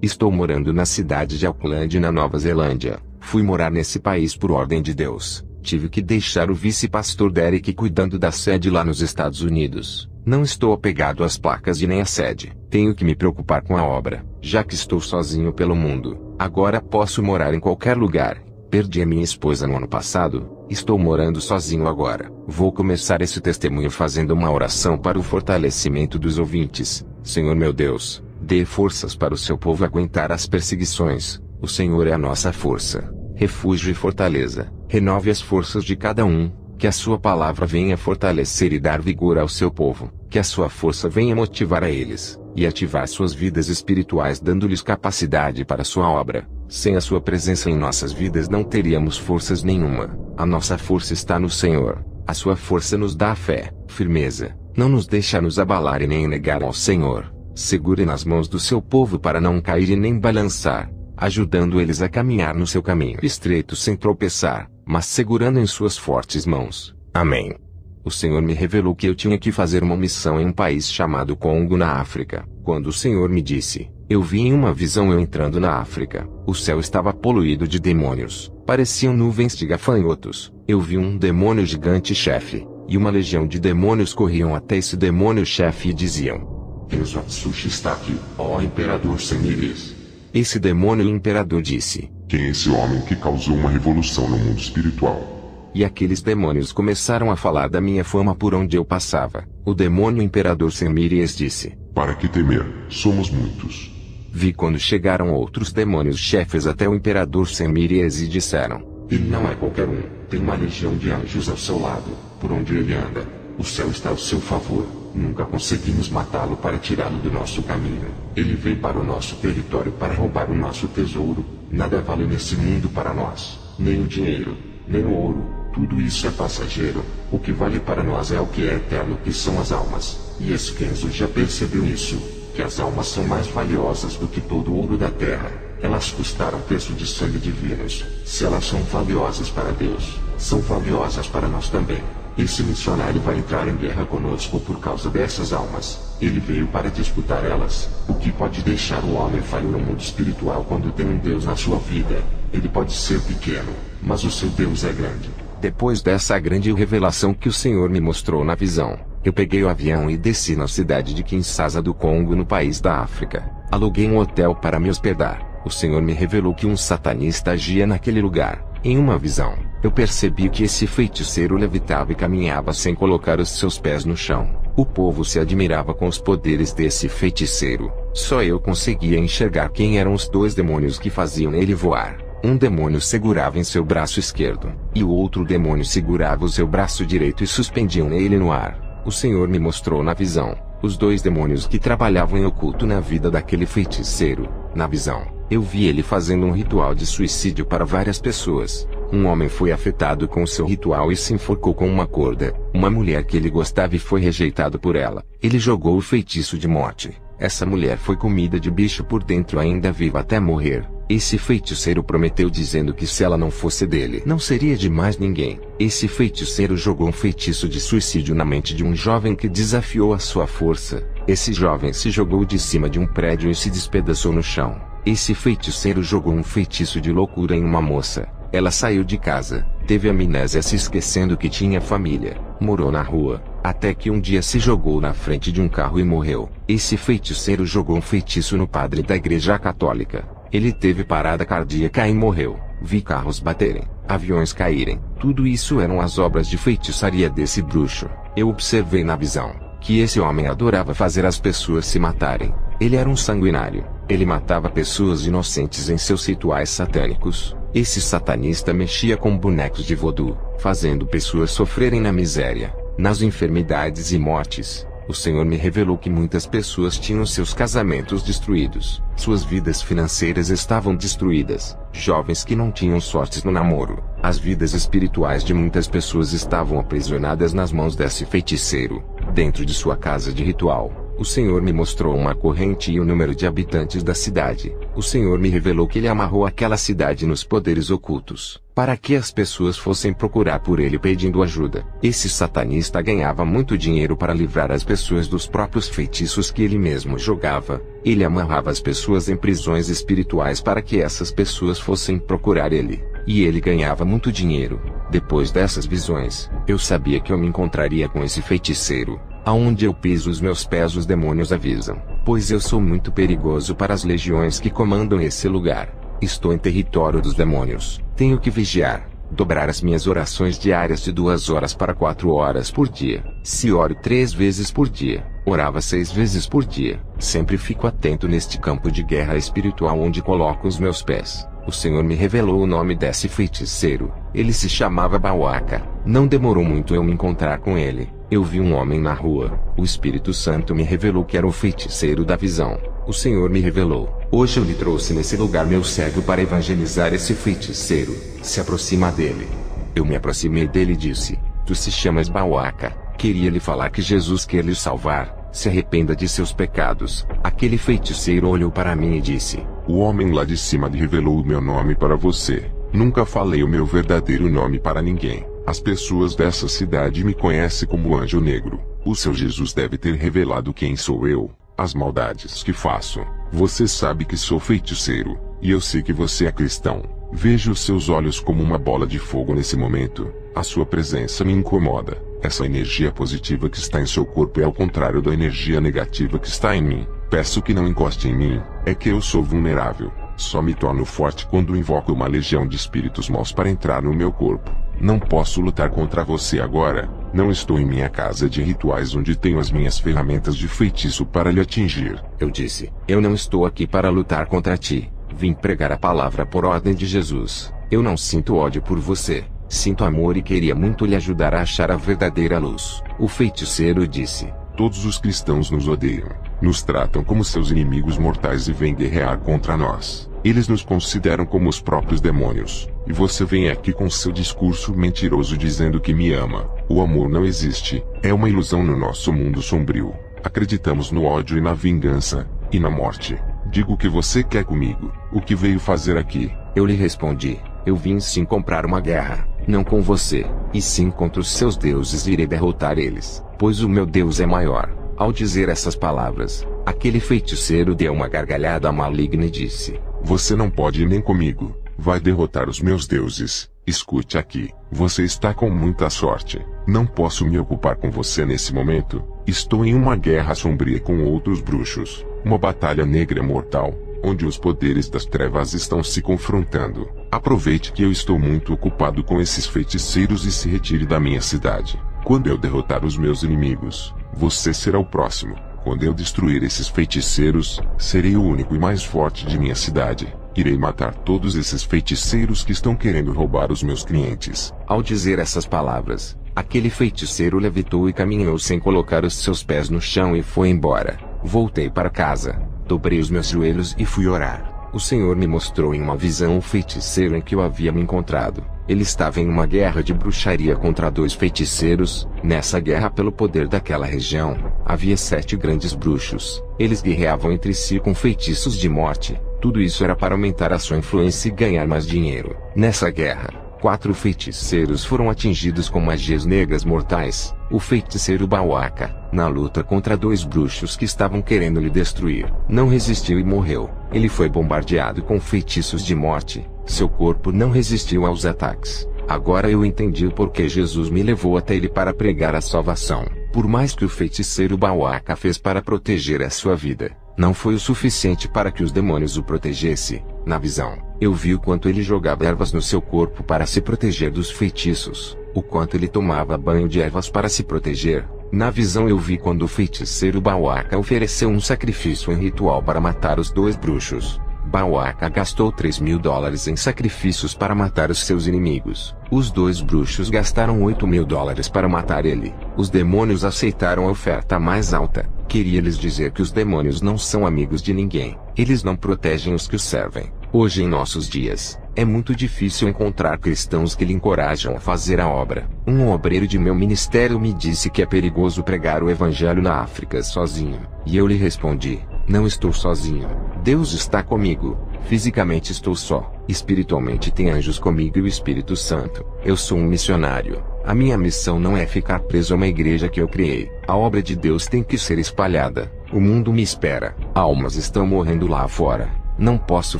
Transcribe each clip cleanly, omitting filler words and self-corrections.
Estou morando na cidade de Auckland, na Nova Zelândia. Fui morar nesse país por ordem de Deus. Tive que deixar o vice-pastor Derek cuidando da sede lá nos Estados Unidos. Não estou apegado às placas e nem à sede. Tenho que me preocupar com a obra, já que estou sozinho pelo mundo. Agora posso morar em qualquer lugar. Perdi a minha esposa no ano passado. Estou morando sozinho agora. Vou começar esse testemunho fazendo uma oração para o fortalecimento dos ouvintes. Senhor meu Deus, dê forças para o seu povo aguentar as perseguições. O Senhor é a nossa força, refúgio e fortaleza. Renove as forças de cada um. Que a sua palavra venha fortalecer e dar vigor ao seu povo. Que a sua força venha motivar a eles, e ativar suas vidas espirituais, dando-lhes capacidade para a sua obra. Sem a sua presença em nossas vidas não teríamos forças nenhuma. A nossa força está no Senhor. A sua força nos dá fé, firmeza. Não nos deixa nos abalar e nem negar ao Senhor. Segure nas mãos do seu povo para não cair e nem balançar, ajudando eles a caminhar no seu caminho estreito sem tropeçar, mas segurando em suas fortes mãos. Amém. O Senhor me revelou que eu tinha que fazer uma missão em um país chamado Congo, na África. Quando o Senhor me disse, eu vi em uma visão eu entrando na África. O céu estava poluído de demônios. Pareciam nuvens de gafanhotos. Eu vi um demônio gigante chefe, e uma legião de demônios corriam até esse demônio chefe e diziam: Deus Atsushi está aqui, ó Imperador Semires. Esse demônio imperador disse: Quem é esse homem que causou uma revolução no mundo espiritual? E aqueles demônios começaram a falar da minha fama por onde eu passava. O demônio imperador Semírias disse: Para que temer? Somos muitos. Vi quando chegaram outros demônios chefes até o imperador Semírias e disseram: Ele não é qualquer um, tem uma legião de anjos ao seu lado, por onde ele anda. O céu está ao seu favor. Nunca conseguimos matá-lo para tirá-lo do nosso caminho. Ele veio para o nosso território para roubar o nosso tesouro. Nada vale nesse mundo para nós, nem o dinheiro, nem o ouro. Tudo isso é passageiro. O que vale para nós é o que é eterno, que são as almas. E esse Kenzo já percebeu isso, que as almas são mais valiosas do que todo o ouro da terra. Elas custaram preço de sangue divinos. Se elas são valiosas para Deus, são valiosas para nós também. Esse missionário vai entrar em guerra conosco por causa dessas almas. Ele veio para disputar elas. O que pode deixar o homem falho no mundo espiritual quando tem um Deus na sua vida? Ele pode ser pequeno, mas o seu Deus é grande. Depois dessa grande revelação que o Senhor me mostrou na visão, eu peguei o avião e desci na cidade de Kinshasa do Congo, no país da África. Aluguei um hotel para me hospedar. O Senhor me revelou que um satanista agia naquele lugar. Em uma visão, eu percebi que esse feiticeiro levitava e caminhava sem colocar os seus pés no chão. O povo se admirava com os poderes desse feiticeiro. Só eu conseguia enxergar quem eram os dois demônios que faziam ele voar. Um demônio segurava em seu braço esquerdo, e o outro demônio segurava o seu braço direito e suspendiam ele no ar. O Senhor me mostrou na visão os dois demônios que trabalhavam em oculto na vida daquele feiticeiro. Na visão, eu vi ele fazendo um ritual de suicídio para várias pessoas. Um homem foi afetado com o seu ritual e se enforcou com uma corda. Uma mulher que ele gostava e foi rejeitado por ela. Ele jogou o feitiço de morte. Essa mulher foi comida de bicho por dentro, ainda viva até morrer. Esse feiticeiro prometeu dizendo que se ela não fosse dele, não seria de mais ninguém. Esse feiticeiro jogou um feitiço de suicídio na mente de um jovem que desafiou a sua força. Esse jovem se jogou de cima de um prédio e se despedaçou no chão. Esse feiticeiro jogou um feitiço de loucura em uma moça. Ela saiu de casa, teve amnésia, se esquecendo que tinha família, morou na rua, até que um dia se jogou na frente de um carro e morreu. Esse feiticeiro jogou um feitiço no padre da igreja católica. Ele teve parada cardíaca e morreu. Vi carros baterem, aviões caírem. Tudo isso eram as obras de feitiçaria desse bruxo. Eu observei na visão que esse homem adorava fazer as pessoas se matarem. Ele era um sanguinário. Ele matava pessoas inocentes em seus rituais satânicos. Esse satanista mexia com bonecos de voodoo, fazendo pessoas sofrerem na miséria, nas enfermidades e mortes. O Senhor me revelou que muitas pessoas tinham seus casamentos destruídos, suas vidas financeiras estavam destruídas, jovens que não tinham sortes no namoro. As vidas espirituais de muitas pessoas estavam aprisionadas nas mãos desse feiticeiro, dentro de sua casa de ritual. O Senhor me mostrou uma corrente e o número de habitantes da cidade. O Senhor me revelou que ele amarrou aquela cidade nos poderes ocultos, para que as pessoas fossem procurar por ele pedindo ajuda. Esse satanista ganhava muito dinheiro para livrar as pessoas dos próprios feitiços que ele mesmo jogava. Ele amarrava as pessoas em prisões espirituais para que essas pessoas fossem procurar ele. E ele ganhava muito dinheiro. Depois dessas visões, eu sabia que eu me encontraria com esse feiticeiro. Aonde eu piso os meus pés os demônios avisam, pois eu sou muito perigoso para as legiões que comandam esse lugar. Estou em território dos demônios. Tenho que vigiar, dobrar as minhas orações diárias de 2 horas para 4 horas por dia. Se oro 3 vezes por dia, orava 6 vezes por dia. Sempre fico atento neste campo de guerra espiritual onde coloco os meus pés. O Senhor me revelou o nome desse feiticeiro. Ele se chamava Bauaca. Não demorou muito eu me encontrar com ele. Eu vi um homem na rua. O Espírito Santo me revelou que era o feiticeiro da visão. O Senhor me revelou. Hoje eu lhe trouxe nesse lugar meu servo para evangelizar esse feiticeiro. Se aproxima dele. Eu me aproximei dele e disse: Tu se chamas Bauaca. Queria lhe falar que Jesus quer lhe salvar. Se arrependa de seus pecados. Aquele feiticeiro olhou para mim e disse: O homem lá de cima lhe revelou o meu nome para você. Nunca falei o meu verdadeiro nome para ninguém. As pessoas dessa cidade me conhecem como Anjo Negro. O seu Jesus deve ter revelado quem sou eu, as maldades que faço. Você sabe que sou feiticeiro, e eu sei que você é cristão. Vejo os seus olhos como uma bola de fogo nesse momento. A sua presença me incomoda. Essa energia positiva que está em seu corpo é ao contrário da energia negativa que está em mim. Peço que não encoste em mim. É que eu sou vulnerável. Só me torno forte quando invoco uma legião de espíritos maus para entrar no meu corpo. Não posso lutar contra você agora. Não estou em minha casa de rituais onde tenho as minhas ferramentas de feitiço para lhe atingir. Eu disse: Eu não estou aqui para lutar contra ti. Vim pregar a palavra por ordem de Jesus. Eu não sinto ódio por você. Sinto amor e queria muito lhe ajudar a achar a verdadeira luz. O feiticeiro disse: Todos os cristãos nos odeiam. Nos tratam como seus inimigos mortais e vêm guerrear contra nós. Eles nos consideram como os próprios demônios. E você vem aqui com seu discurso mentiroso dizendo que me ama. O amor não existe. É uma ilusão no nosso mundo sombrio. Acreditamos no ódio e na vingança. E na morte. Diga o que você quer comigo. O que veio fazer aqui? Eu lhe respondi: Eu vim sim comprar uma guerra. Não com você, e sim contra os seus deuses, e irei derrotar eles, pois o meu Deus é maior. Ao dizer essas palavras, aquele feiticeiro deu uma gargalhada maligna e disse: Você não pode ir nem comigo. Vai derrotar os meus deuses. Escute aqui. Você está com muita sorte. Não posso me ocupar com você nesse momento. Estou em uma guerra sombria com outros bruxos. Uma batalha negra mortal, onde os poderes das trevas estão se confrontando. Aproveite que eu estou muito ocupado com esses feiticeiros e se retire da minha cidade. Quando eu derrotar os meus inimigos, você será o próximo. Quando eu destruir esses feiticeiros, serei o único e mais forte de minha cidade. Irei matar todos esses feiticeiros que estão querendo roubar os meus clientes. Ao dizer essas palavras, aquele feiticeiro levitou e caminhou sem colocar os seus pés no chão e foi embora. Voltei para casa, dobrei os meus joelhos e fui orar. O Senhor me mostrou em uma visão o feiticeiro em que eu havia me encontrado. Ele estava em uma guerra de bruxaria contra 2 feiticeiros. Nessa guerra, pelo poder daquela região, havia 7 grandes bruxos. Eles guerreavam entre si com feitiços de morte. Tudo isso era para aumentar a sua influência e ganhar mais dinheiro. Nessa guerra, 4 feiticeiros foram atingidos com magias negras mortais. O feiticeiro Bauaca, na luta contra 2 bruxos que estavam querendo lhe destruir, não resistiu e morreu. Ele foi bombardeado com feitiços de morte. Seu corpo não resistiu aos ataques. Agora eu entendi o porquê Jesus me levou até ele para pregar a salvação. Por mais que o feiticeiro Bauaca fez para proteger a sua vida, não foi o suficiente para que os demônios o protegessem. Na visão, eu vi o quanto ele jogava ervas no seu corpo para se proteger dos feitiços, o quanto ele tomava banho de ervas para se proteger. Na visão eu vi quando o feiticeiro Bauaca ofereceu um sacrifício em ritual para matar os 2 bruxos. Bauaca gastou $3.000 em sacrifícios para matar os seus inimigos. Os 2 bruxos gastaram $8.000 para matar ele. Os demônios aceitaram a oferta mais alta. Queria lhes dizer que os demônios não são amigos de ninguém. Eles não protegem os que os servem. Hoje em nossos dias, É muito difícil encontrar cristãos que lhe encorajam a fazer a obra. Um obreiro de meu ministério me disse que é perigoso pregar o evangelho na África sozinho. E eu lhe respondi: não estou sozinho. Deus está comigo. Fisicamente estou só. Espiritualmente tem anjos comigo e o Espírito Santo. Eu sou um missionário. A minha missão não é ficar preso a uma igreja que eu criei. A obra de Deus tem que ser espalhada. O mundo me espera. Almas estão morrendo lá fora. Não posso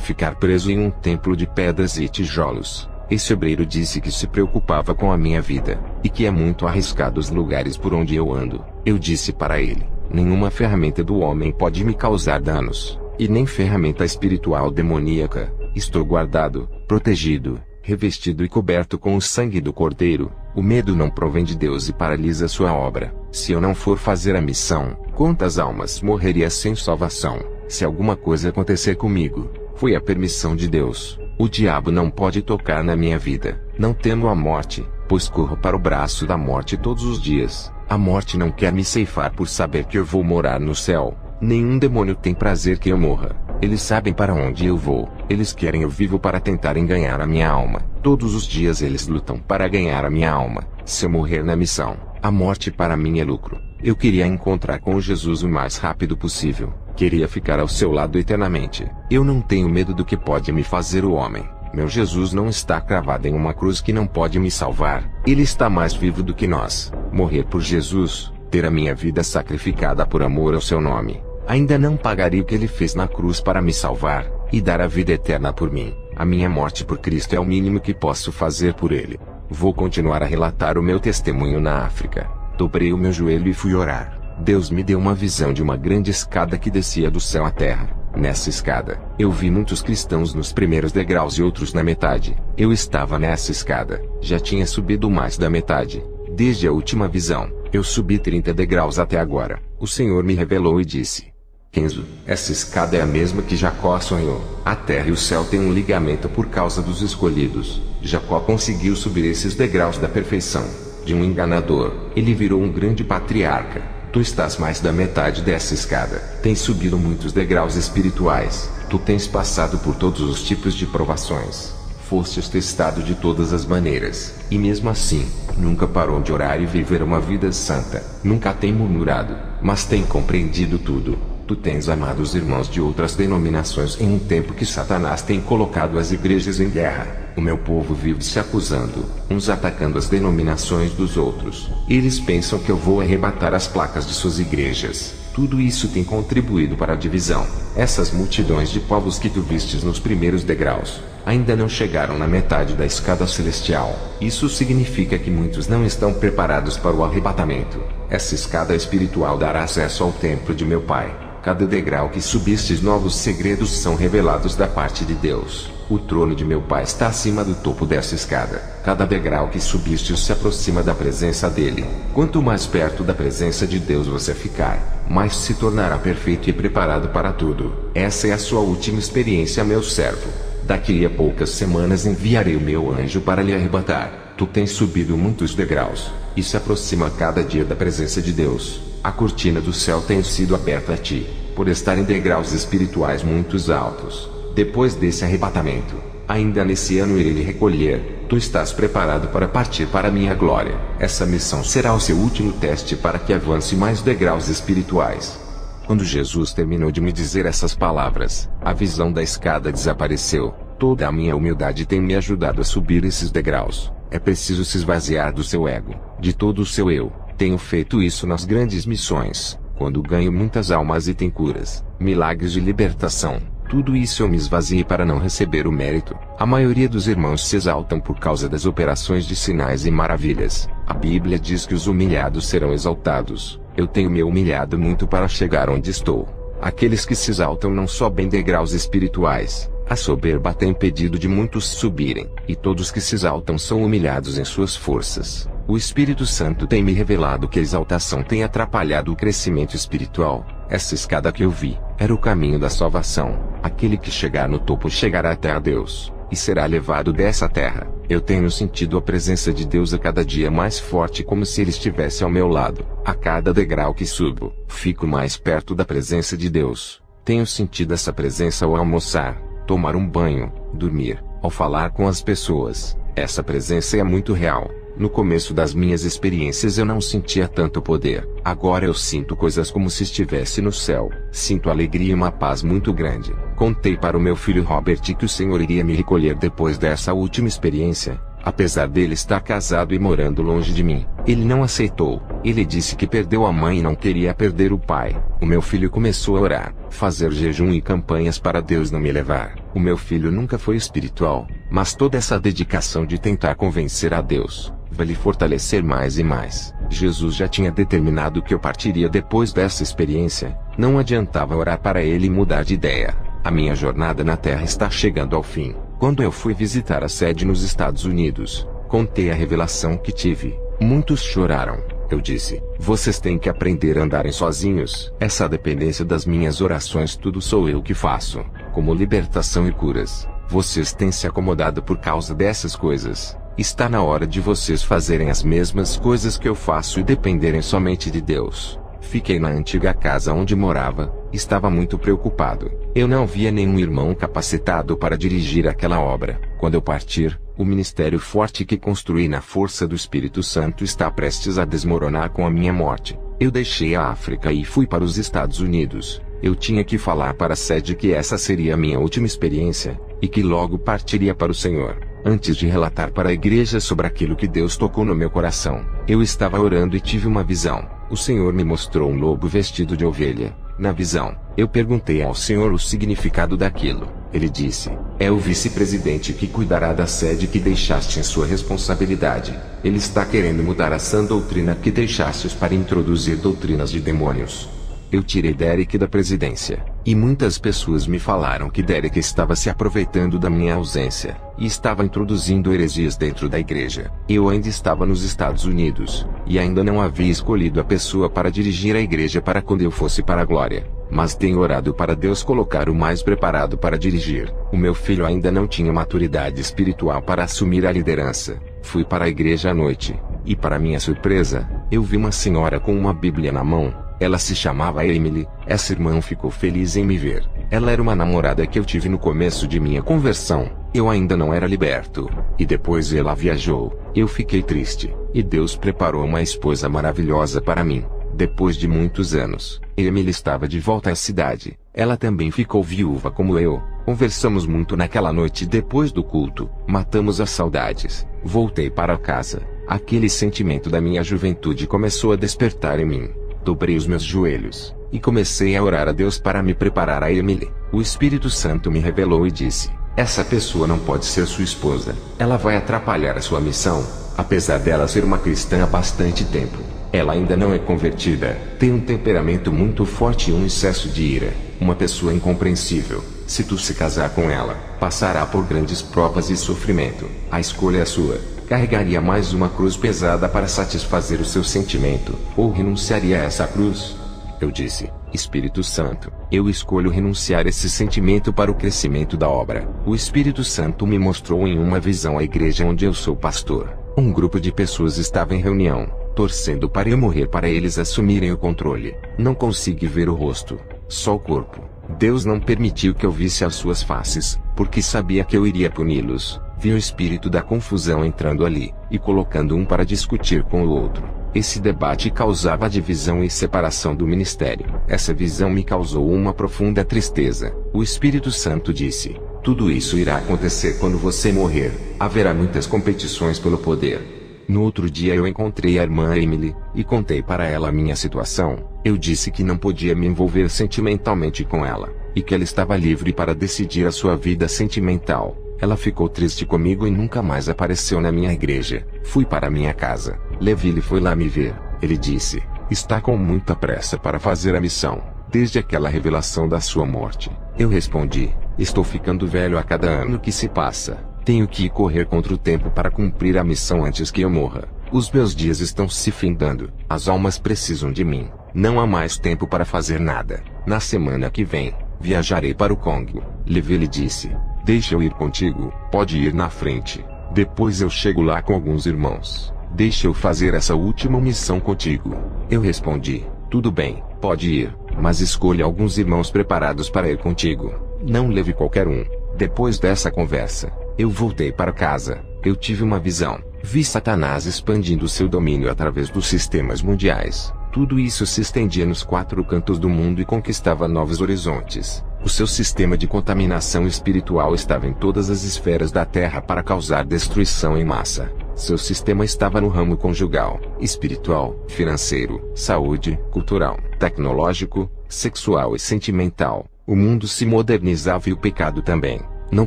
ficar preso em um templo de pedras e tijolos. Esse obreiro disse que se preocupava com a minha vida, e que é muito arriscado os lugares por onde eu ando. Eu disse para ele: nenhuma ferramenta do homem pode me causar danos, e nem ferramenta espiritual demoníaca. Estou guardado, protegido, revestido e coberto com o sangue do Cordeiro. O medo não provém de Deus e paralisa sua obra. Se eu não for fazer a missão, quantas almas morreria sem salvação? Se alguma coisa acontecer comigo, foi a permissão de Deus. O diabo não pode tocar na minha vida. Não temo a morte, pois corro para o braço da morte todos os dias. A morte não quer me ceifar por saber que eu vou morar no céu. Nenhum demônio tem prazer que eu morra. Eles sabem para onde eu vou. Eles querem eu vivo para tentarem ganhar a minha alma. Todos os dias eles lutam para ganhar a minha alma. Se eu morrer na missão, a morte para mim é lucro. Eu queria encontrar com Jesus o mais rápido possível. Queria ficar ao seu lado eternamente. Eu não tenho medo do que pode me fazer o homem. Meu Jesus não está cravado em uma cruz que não pode me salvar. Ele está mais vivo do que nós. Morrer por Jesus, ter a minha vida sacrificada por amor ao seu nome, ainda não pagaria o que ele fez na cruz para me salvar, e dar a vida eterna por mim. A minha morte por Cristo é o mínimo que posso fazer por ele. Vou continuar a relatar o meu testemunho na África. Dobrei o meu joelho e fui orar. Deus me deu uma visão de uma grande escada que descia do céu à terra. Nessa escada, eu vi muitos cristãos nos primeiros degraus e outros na metade. Eu estava nessa escada. Já tinha subido mais da metade. Desde a última visão, eu subi 30 degraus até agora. O Senhor me revelou e disse: Kenzo, essa escada é a mesma que Jacó sonhou. A terra e o céu têm um ligamento por causa dos escolhidos. Jacó conseguiu subir esses degraus da perfeição. De um enganador, ele virou um grande patriarca. Tu estás mais da metade dessa escada. Tens subido muitos degraus espirituais. Tu tens passado por todos os tipos de provações. Fostes testado de todas as maneiras. E mesmo assim, nunca parou de orar e viver uma vida santa. Nunca tem murmurado, mas tem compreendido tudo. Tu tens amado os irmãos de outras denominações em um tempo que Satanás tem colocado as igrejas em guerra. O meu povo vive se acusando, uns atacando as denominações dos outros. Eles pensam que eu vou arrebatar as placas de suas igrejas. Tudo isso tem contribuído para a divisão. Essas multidões de povos que tu vistes nos primeiros degraus, ainda não chegaram na metade da escada celestial. Isso significa que muitos não estão preparados para o arrebatamento. Essa escada espiritual dará acesso ao templo de meu Pai. Cada degrau que subistes, novos segredos são revelados da parte de Deus. O trono de meu Pai está acima do topo dessa escada. Cada degrau que subistes se aproxima da presença dele. Quanto mais perto da presença de Deus você ficar, mais se tornará perfeito e preparado para tudo. Essa é a sua última experiência, meu servo. Daqui a poucas semanas enviarei o meu anjo para lhe arrebatar. Tu tens subido muitos degraus, e se aproxima cada dia da presença de Deus. A cortina do céu tem sido aberta a ti, por estar em degraus espirituais muito altos. Depois desse arrebatamento, ainda nesse ano irei lhe recolher. Tu estás preparado para partir para a minha glória. Essa missão será o seu último teste para que avance mais degraus espirituais. Quando Jesus terminou de me dizer essas palavras, a visão da escada desapareceu. Toda a minha humildade tem me ajudado a subir esses degraus. É preciso se esvaziar do seu ego, de todo o seu eu. Tenho feito isso nas grandes missões, quando ganho muitas almas e tem curas, milagres de libertação. Tudo isso eu me esvaziei para não receber o mérito. A maioria dos irmãos se exaltam por causa das operações de sinais e maravilhas. A Bíblia diz que os humilhados serão exaltados. Eu tenho me humilhado muito para chegar onde estou. Aqueles que se exaltam não sobem degraus espirituais. A soberba tem impedido de muitos subirem, e todos que se exaltam são humilhados em suas forças. O Espírito Santo tem me revelado que a exaltação tem atrapalhado o crescimento espiritual. Essa escada que eu vi, era o caminho da salvação. Aquele que chegar no topo chegará até a Deus, e será levado dessa terra. Eu tenho sentido a presença de Deus a cada dia mais forte, como se Ele estivesse ao meu lado. A cada degrau que subo, fico mais perto da presença de Deus. Tenho sentido essa presença ao almoçar, tomar um banho, dormir, Ao falar com as pessoas, essa presença é muito real. No começo das minhas experiências eu não sentia tanto poder. Agora eu sinto coisas como se estivesse no céu. Sinto alegria e uma paz muito grande. Contei para o meu filho Robert que o Senhor iria me recolher depois dessa última experiência. Apesar dele estar casado e morando longe de mim, ele não aceitou. Ele disse que perdeu a mãe e não queria perder o pai. O meu filho começou a orar, fazer jejum e campanhas para Deus não me levar. O meu filho nunca foi espiritual, mas toda essa dedicação de tentar convencer a Deus vai lhe fortalecer mais e mais. Jesus já tinha determinado que eu partiria depois dessa experiência. Não adiantava orar para ele mudar de ideia. A minha jornada na Terra está chegando ao fim. Quando eu fui visitar a sede nos Estados Unidos, contei a revelação que tive. Muitos choraram. Eu disse: vocês têm que aprender a andarem sozinhos. Essa dependência das minhas orações tudo sou eu que faço, como libertação e curas. Vocês têm se acomodado por causa dessas coisas. Está na hora de vocês fazerem as mesmas coisas que eu faço e dependerem somente de Deus. Fiquei na antiga casa onde morava. Estava muito preocupado. Eu não via nenhum irmão capacitado para dirigir aquela obra. Quando eu partir, o ministério forte que construí na força do Espírito Santo está prestes a desmoronar com a minha morte. Eu deixei a África e fui para os Estados Unidos. Eu tinha que falar para a sede que essa seria a minha última experiência, e que logo partiria para o Senhor. Antes de relatar para a igreja sobre aquilo que Deus tocou no meu coração, eu estava orando e tive uma visão. O Senhor me mostrou um lobo vestido de ovelha. Na visão, eu perguntei ao Senhor o significado daquilo. Ele disse: é o vice-presidente que cuidará da sede que deixaste em sua responsabilidade. Ele está querendo mudar a sã doutrina que deixastes para introduzir doutrinas de demônios. Eu tirei Derek da presidência, e muitas pessoas me falaram que Derek estava se aproveitando da minha ausência, e estava introduzindo heresias dentro da igreja. Eu ainda estava nos Estados Unidos, e ainda não havia escolhido a pessoa para dirigir a igreja para quando eu fosse para a glória. Mas tenho orado para Deus colocar o mais preparado para dirigir. O meu filho ainda não tinha maturidade espiritual para assumir a liderança. Fui para a igreja à noite, e para minha surpresa, eu vi uma senhora com uma Bíblia na mão. Ela se chamava Emily. Essa irmã ficou feliz em me ver. Ela era uma namorada que eu tive no começo de minha conversão. Eu ainda não era liberto. E depois ela viajou. Eu fiquei triste. E Deus preparou uma esposa maravilhosa para mim. Depois de muitos anos, Emily estava de volta à cidade. Ela também ficou viúva como eu. Conversamos muito naquela noite depois do culto. Matamos as saudades. Voltei para casa. Aquele sentimento da minha juventude começou a despertar em mim. Dobrei os meus joelhos, e comecei a orar a Deus para me preparar a Emily. O Espírito Santo me revelou e disse: essa pessoa não pode ser sua esposa. Ela vai atrapalhar a sua missão. Apesar dela ser uma cristã há bastante tempo, ela ainda não é convertida. Tem um temperamento muito forte e um excesso de ira. Uma pessoa incompreensível. Se tu se casar com ela, passará por grandes provas e sofrimento. A escolha é sua. Carregaria mais uma cruz pesada para satisfazer o seu sentimento, ou renunciaria a essa cruz? Eu disse: Espírito Santo, eu escolho renunciar esse sentimento para o crescimento da obra. O Espírito Santo me mostrou em uma visão a igreja onde eu sou pastor. Um grupo de pessoas estava em reunião, torcendo para eu morrer para eles assumirem o controle. Não consegui ver o rosto, só o corpo. Deus não permitiu que eu visse as suas faces, porque sabia que eu iria puni-los. Vi o espírito da confusão entrando ali, e colocando um para discutir com o outro. Esse debate causava divisão e separação do ministério. Essa visão me causou uma profunda tristeza. O Espírito Santo disse: tudo isso irá acontecer quando você morrer. Haverá muitas competições pelo poder. No outro dia eu encontrei a irmã Emily, e contei para ela a minha situação. Eu disse que não podia me envolver sentimentalmente com ela, e que ela estava livre para decidir a sua vida sentimental. Ela ficou triste comigo e nunca mais apareceu na minha igreja. Fui para minha casa. Levi foi lá me ver. Ele disse: está com muita pressa para fazer a missão, desde aquela revelação da sua morte. Eu respondi: estou ficando velho a cada ano que se passa. Tenho que correr contra o tempo para cumprir a missão antes que eu morra. Os meus dias estão se findando. As almas precisam de mim. Não há mais tempo para fazer nada. Na semana que vem, viajarei para o Congo. Levi lhe disse: deixa eu ir contigo. Pode ir na frente. Depois eu chego lá com alguns irmãos. Deixa eu fazer essa última missão contigo. Eu respondi: tudo bem, pode ir, mas escolha alguns irmãos preparados para ir contigo. Não leve qualquer um. Depois dessa conversa, Eu voltei para casa. Eu tive uma visão. Vi Satanás expandindo seu domínio através dos sistemas mundiais. Tudo isso se estendia nos 4 cantos do mundo e conquistava novos horizontes. O seu sistema de contaminação espiritual estava em todas as esferas da Terra para causar destruição em massa. Seu sistema estava no ramo conjugal, espiritual, financeiro, saúde, cultural, tecnológico, sexual e sentimental. O mundo se modernizava e o pecado também. Não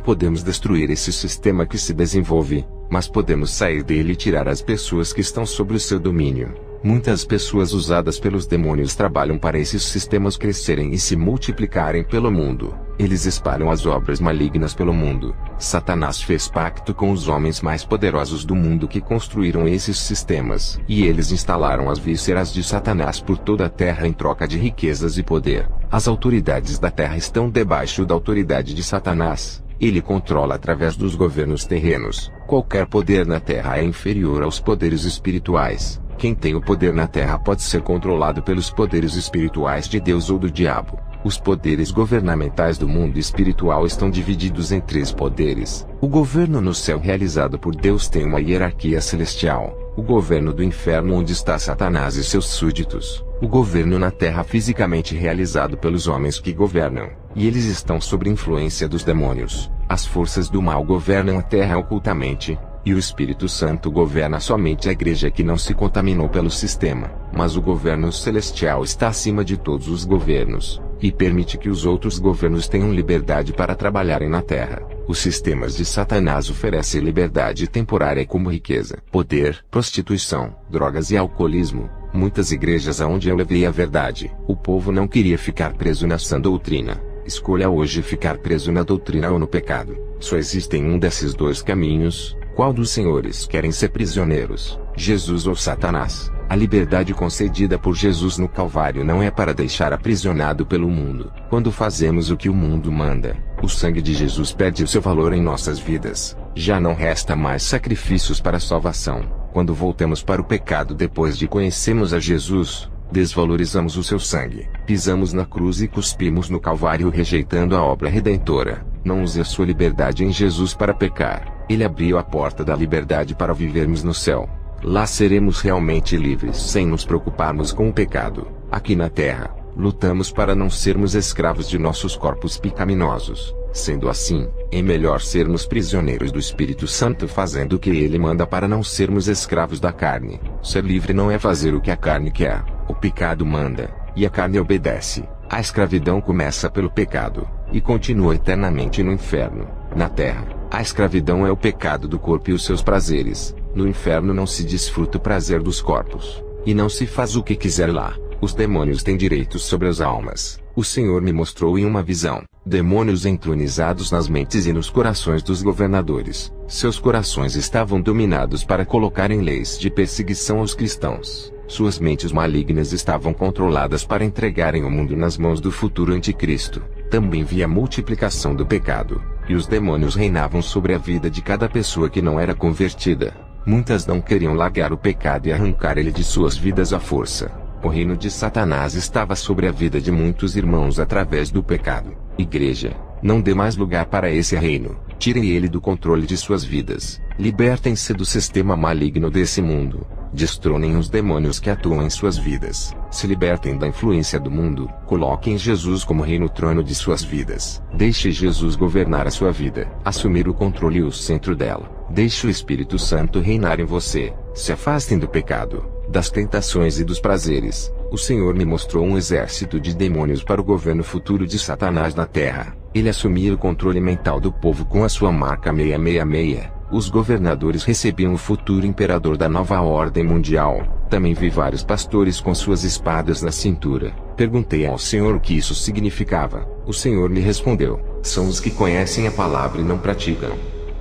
podemos destruir esse sistema que se desenvolve, mas podemos sair dele e tirar as pessoas que estão sob o seu domínio. Muitas pessoas usadas pelos demônios trabalham para esses sistemas crescerem e se multiplicarem pelo mundo. Eles espalham as obras malignas pelo mundo. Satanás fez pacto com os homens mais poderosos do mundo que construíram esses sistemas. E eles instalaram as vísceras de Satanás por toda a terra em troca de riquezas e poder. As autoridades da terra estão debaixo da autoridade de Satanás. Ele controla através dos governos terrenos. Qualquer poder na terra é inferior aos poderes espirituais. Quem tem o poder na terra pode ser controlado pelos poderes espirituais de Deus ou do diabo. Os poderes governamentais do mundo espiritual estão divididos em 3 poderes. O governo no céu realizado por Deus tem uma hierarquia celestial. O governo do inferno onde está Satanás e seus súditos. O governo na terra fisicamente realizado pelos homens que governam. E eles estão sob influência dos demônios. As forças do mal governam a terra ocultamente. E o Espírito Santo governa somente a igreja que não se contaminou pelo sistema. Mas o governo celestial está acima de todos os governos, e permite que os outros governos tenham liberdade para trabalharem na terra. Os sistemas de Satanás oferecem liberdade temporária como riqueza, poder, prostituição, drogas e alcoolismo. Muitas igrejas aonde eu levei a verdade, o povo não queria ficar preso na sã doutrina. Escolha hoje ficar preso na doutrina ou no pecado. Só existem um desses 2 caminhos. Qual dos senhores querem ser prisioneiros, Jesus ou Satanás? A liberdade concedida por Jesus no Calvário não é para deixar aprisionado pelo mundo. Quando fazemos o que o mundo manda, o sangue de Jesus perde o seu valor em nossas vidas. Já não resta mais sacrifícios para a salvação. Quando voltamos para o pecado depois de conhecermos a Jesus, desvalorizamos o seu sangue, pisamos na cruz e cuspimos no Calvário rejeitando a obra redentora. Não use a sua liberdade em Jesus para pecar. Ele abriu a porta da liberdade para vivermos no céu. Lá seremos realmente livres sem nos preocuparmos com o pecado. Aqui na terra, lutamos para não sermos escravos de nossos corpos pecaminosos. Sendo assim, é melhor sermos prisioneiros do Espírito Santo fazendo o que ele manda para não sermos escravos da carne. Ser livre não é fazer o que a carne quer. O pecado manda, e a carne obedece. A escravidão começa pelo pecado, e continua eternamente no inferno. Na terra, a escravidão é o pecado do corpo e os seus prazeres. No inferno não se desfruta o prazer dos corpos, e não se faz o que quiser lá. Os demônios têm direitos sobre as almas. O Senhor me mostrou em uma visão, demônios entronizados nas mentes e nos corações dos governadores. Seus corações estavam dominados para colocarem leis de perseguição aos cristãos. Suas mentes malignas estavam controladas para entregarem o mundo nas mãos do futuro anticristo. Também via a multiplicação do pecado, e os demônios reinavam sobre a vida de cada pessoa que não era convertida. Muitas não queriam largar o pecado e arrancar ele de suas vidas à força. O reino de Satanás estava sobre a vida de muitos irmãos através do pecado. Igreja, não dê mais lugar para esse reino. Tirem ele do controle de suas vidas. Libertem-se do sistema maligno desse mundo. Destronem os demônios que atuam em suas vidas. Se libertem da influência do mundo. Coloquem Jesus como rei no trono de suas vidas. Deixe Jesus governar a sua vida. Assumir o controle e o centro dela. Deixe o Espírito Santo reinar em você. Se afastem do pecado, das tentações e dos prazeres. O Senhor me mostrou um exército de demônios para o governo futuro de Satanás na terra. Ele assumia o controle mental do povo com a sua marca 666. Os governadores recebiam o futuro imperador da nova ordem mundial. Também vi vários pastores com suas espadas na cintura. Perguntei ao Senhor o que isso significava. O Senhor me respondeu: são os que conhecem a palavra e não praticam.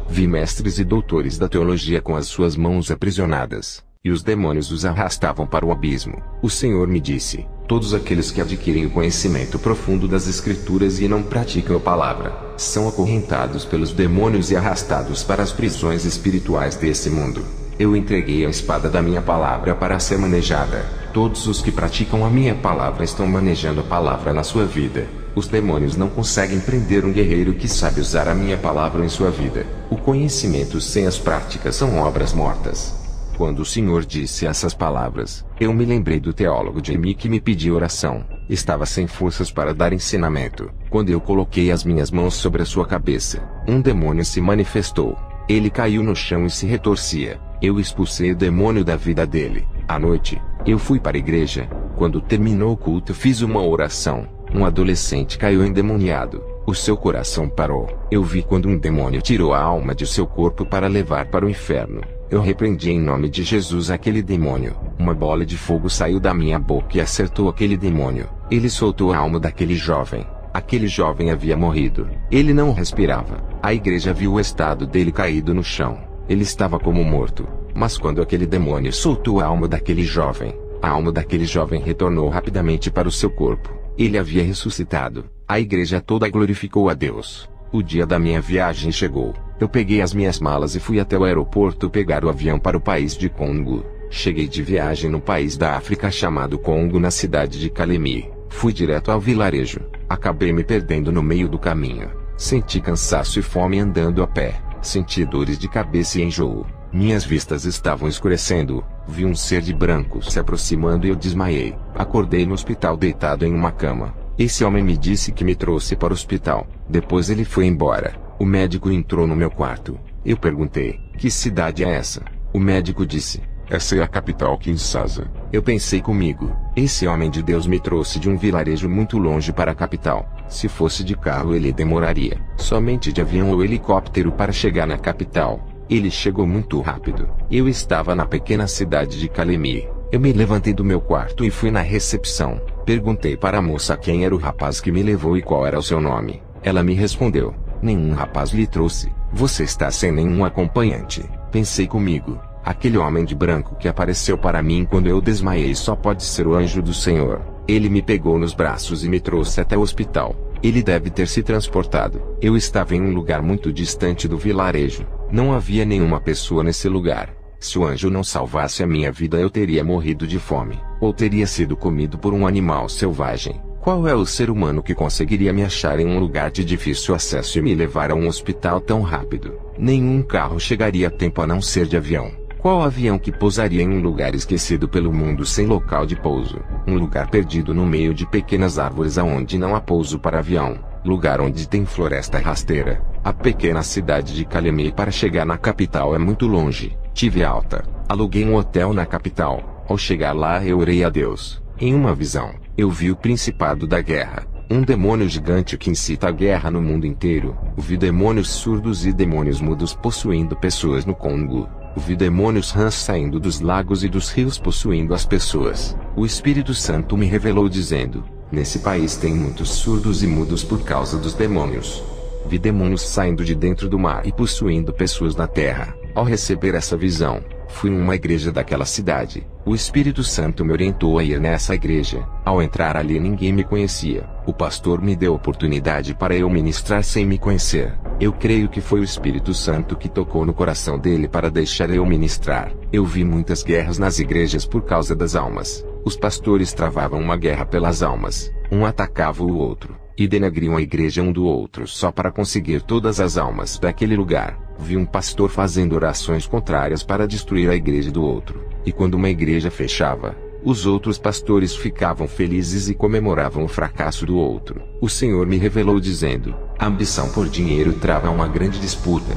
Vi mestres e doutores da teologia com as suas mãos aprisionadas, e os demônios os arrastavam para o abismo. O Senhor me disse: todos aqueles que adquirem o conhecimento profundo das Escrituras e não praticam a palavra, são acorrentados pelos demônios e arrastados para as prisões espirituais desse mundo. Eu entreguei a espada da minha palavra para ser manejada. Todos os que praticam a minha palavra estão manejando a palavra na sua vida. Os demônios não conseguem prender um guerreiro que sabe usar a minha palavra em sua vida. O conhecimento sem as práticas são obras mortas. Quando o Senhor disse essas palavras, eu me lembrei do teólogo Jamie que me pediu oração. Estava sem forças para dar ensinamento. Quando eu coloquei as minhas mãos sobre a sua cabeça, um demônio se manifestou. Ele caiu no chão e se retorcia. Eu expulsei o demônio da vida dele. À noite, eu fui para a igreja. Quando terminou o culto, fiz uma oração. Um adolescente caiu endemoniado. O seu coração parou. Eu vi quando um demônio tirou a alma de seu corpo para levar para o inferno. Eu repreendi em nome de Jesus aquele demônio. Uma bola de fogo saiu da minha boca e acertou aquele demônio. Ele soltou a alma daquele jovem. Aquele jovem havia morrido. Ele não respirava. A igreja viu o estado dele caído no chão. Ele estava como morto. Mas quando aquele demônio soltou a alma daquele jovem, a alma daquele jovem retornou rapidamente para o seu corpo. Ele havia ressuscitado. A igreja toda glorificou a Deus. O dia da minha viagem chegou. Eu peguei as minhas malas e fui até o aeroporto pegar o avião para o país de Congo. Cheguei de viagem no país da África chamado Congo na cidade de Kalemi. Fui direto ao vilarejo. Acabei me perdendo no meio do caminho. Senti cansaço e fome andando a pé. Senti dores de cabeça e enjoo. Minhas vistas estavam escurecendo. Vi um ser de branco se aproximando e eu desmaiei. Acordei no hospital deitado em uma cama. Esse homem me disse que me trouxe para o hospital. Depois ele foi embora. O médico entrou no meu quarto. Eu perguntei: que cidade é essa? O médico disse: essa é a capital, Kinshasa. Eu pensei comigo: esse homem de Deus me trouxe de um vilarejo muito longe para a capital. Se fosse de carro ele demoraria. Somente de avião ou helicóptero para chegar na capital. Ele chegou muito rápido. Eu estava na pequena cidade de Kalemi. Eu me levantei do meu quarto e fui na recepção. Perguntei para a moça quem era o rapaz que me levou e qual era o seu nome. Ela me respondeu: nenhum rapaz lhe trouxe. Você está sem nenhum acompanhante. Pensei comigo: aquele homem de branco que apareceu para mim quando eu desmaiei só pode ser o anjo do Senhor. Ele me pegou nos braços e me trouxe até o hospital. Ele deve ter se transportado. Eu estava em um lugar muito distante do vilarejo. Não havia nenhuma pessoa nesse lugar. Se o anjo não salvasse a minha vida, eu teria morrido de fome, ou teria sido comido por um animal selvagem. Qual é o ser humano que conseguiria me achar em um lugar de difícil acesso e me levar a um hospital tão rápido? Nenhum carro chegaria a tempo a não ser de avião. Qual avião que pousaria em um lugar esquecido pelo mundo sem local de pouso? Um lugar perdido no meio de pequenas árvores aonde não há pouso para avião. Lugar onde tem floresta rasteira. A pequena cidade de Kalemi para chegar na capital é muito longe. Tive alta. Aluguei um hotel na capital. Ao chegar lá eu orei a Deus. Em uma visão, eu vi o principado da guerra. Um demônio gigante que incita a guerra no mundo inteiro. Vi demônios surdos e demônios mudos possuindo pessoas no Congo. Vi demônios rãs saindo dos lagos e dos rios possuindo as pessoas. O Espírito Santo me revelou dizendo: nesse país tem muitos surdos e mudos por causa dos demônios. Vi demônios saindo de dentro do mar e possuindo pessoas na terra. Ao receber essa visão, fui em uma igreja daquela cidade. O Espírito Santo me orientou a ir nessa igreja. Ao entrar ali ninguém me conhecia. O pastor me deu oportunidade para eu ministrar sem me conhecer. Eu creio que foi o Espírito Santo que tocou no coração dele para deixar eu ministrar. Eu vi muitas guerras nas igrejas por causa das almas. Os pastores travavam uma guerra pelas almas. Um atacava o outro, e denegriam a igreja um do outro só para conseguir todas as almas daquele lugar. Vi um pastor fazendo orações contrárias para destruir a igreja do outro. E quando uma igreja fechava, os outros pastores ficavam felizes e comemoravam o fracasso do outro. O Senhor me revelou dizendo: a ambição por dinheiro trava uma grande disputa.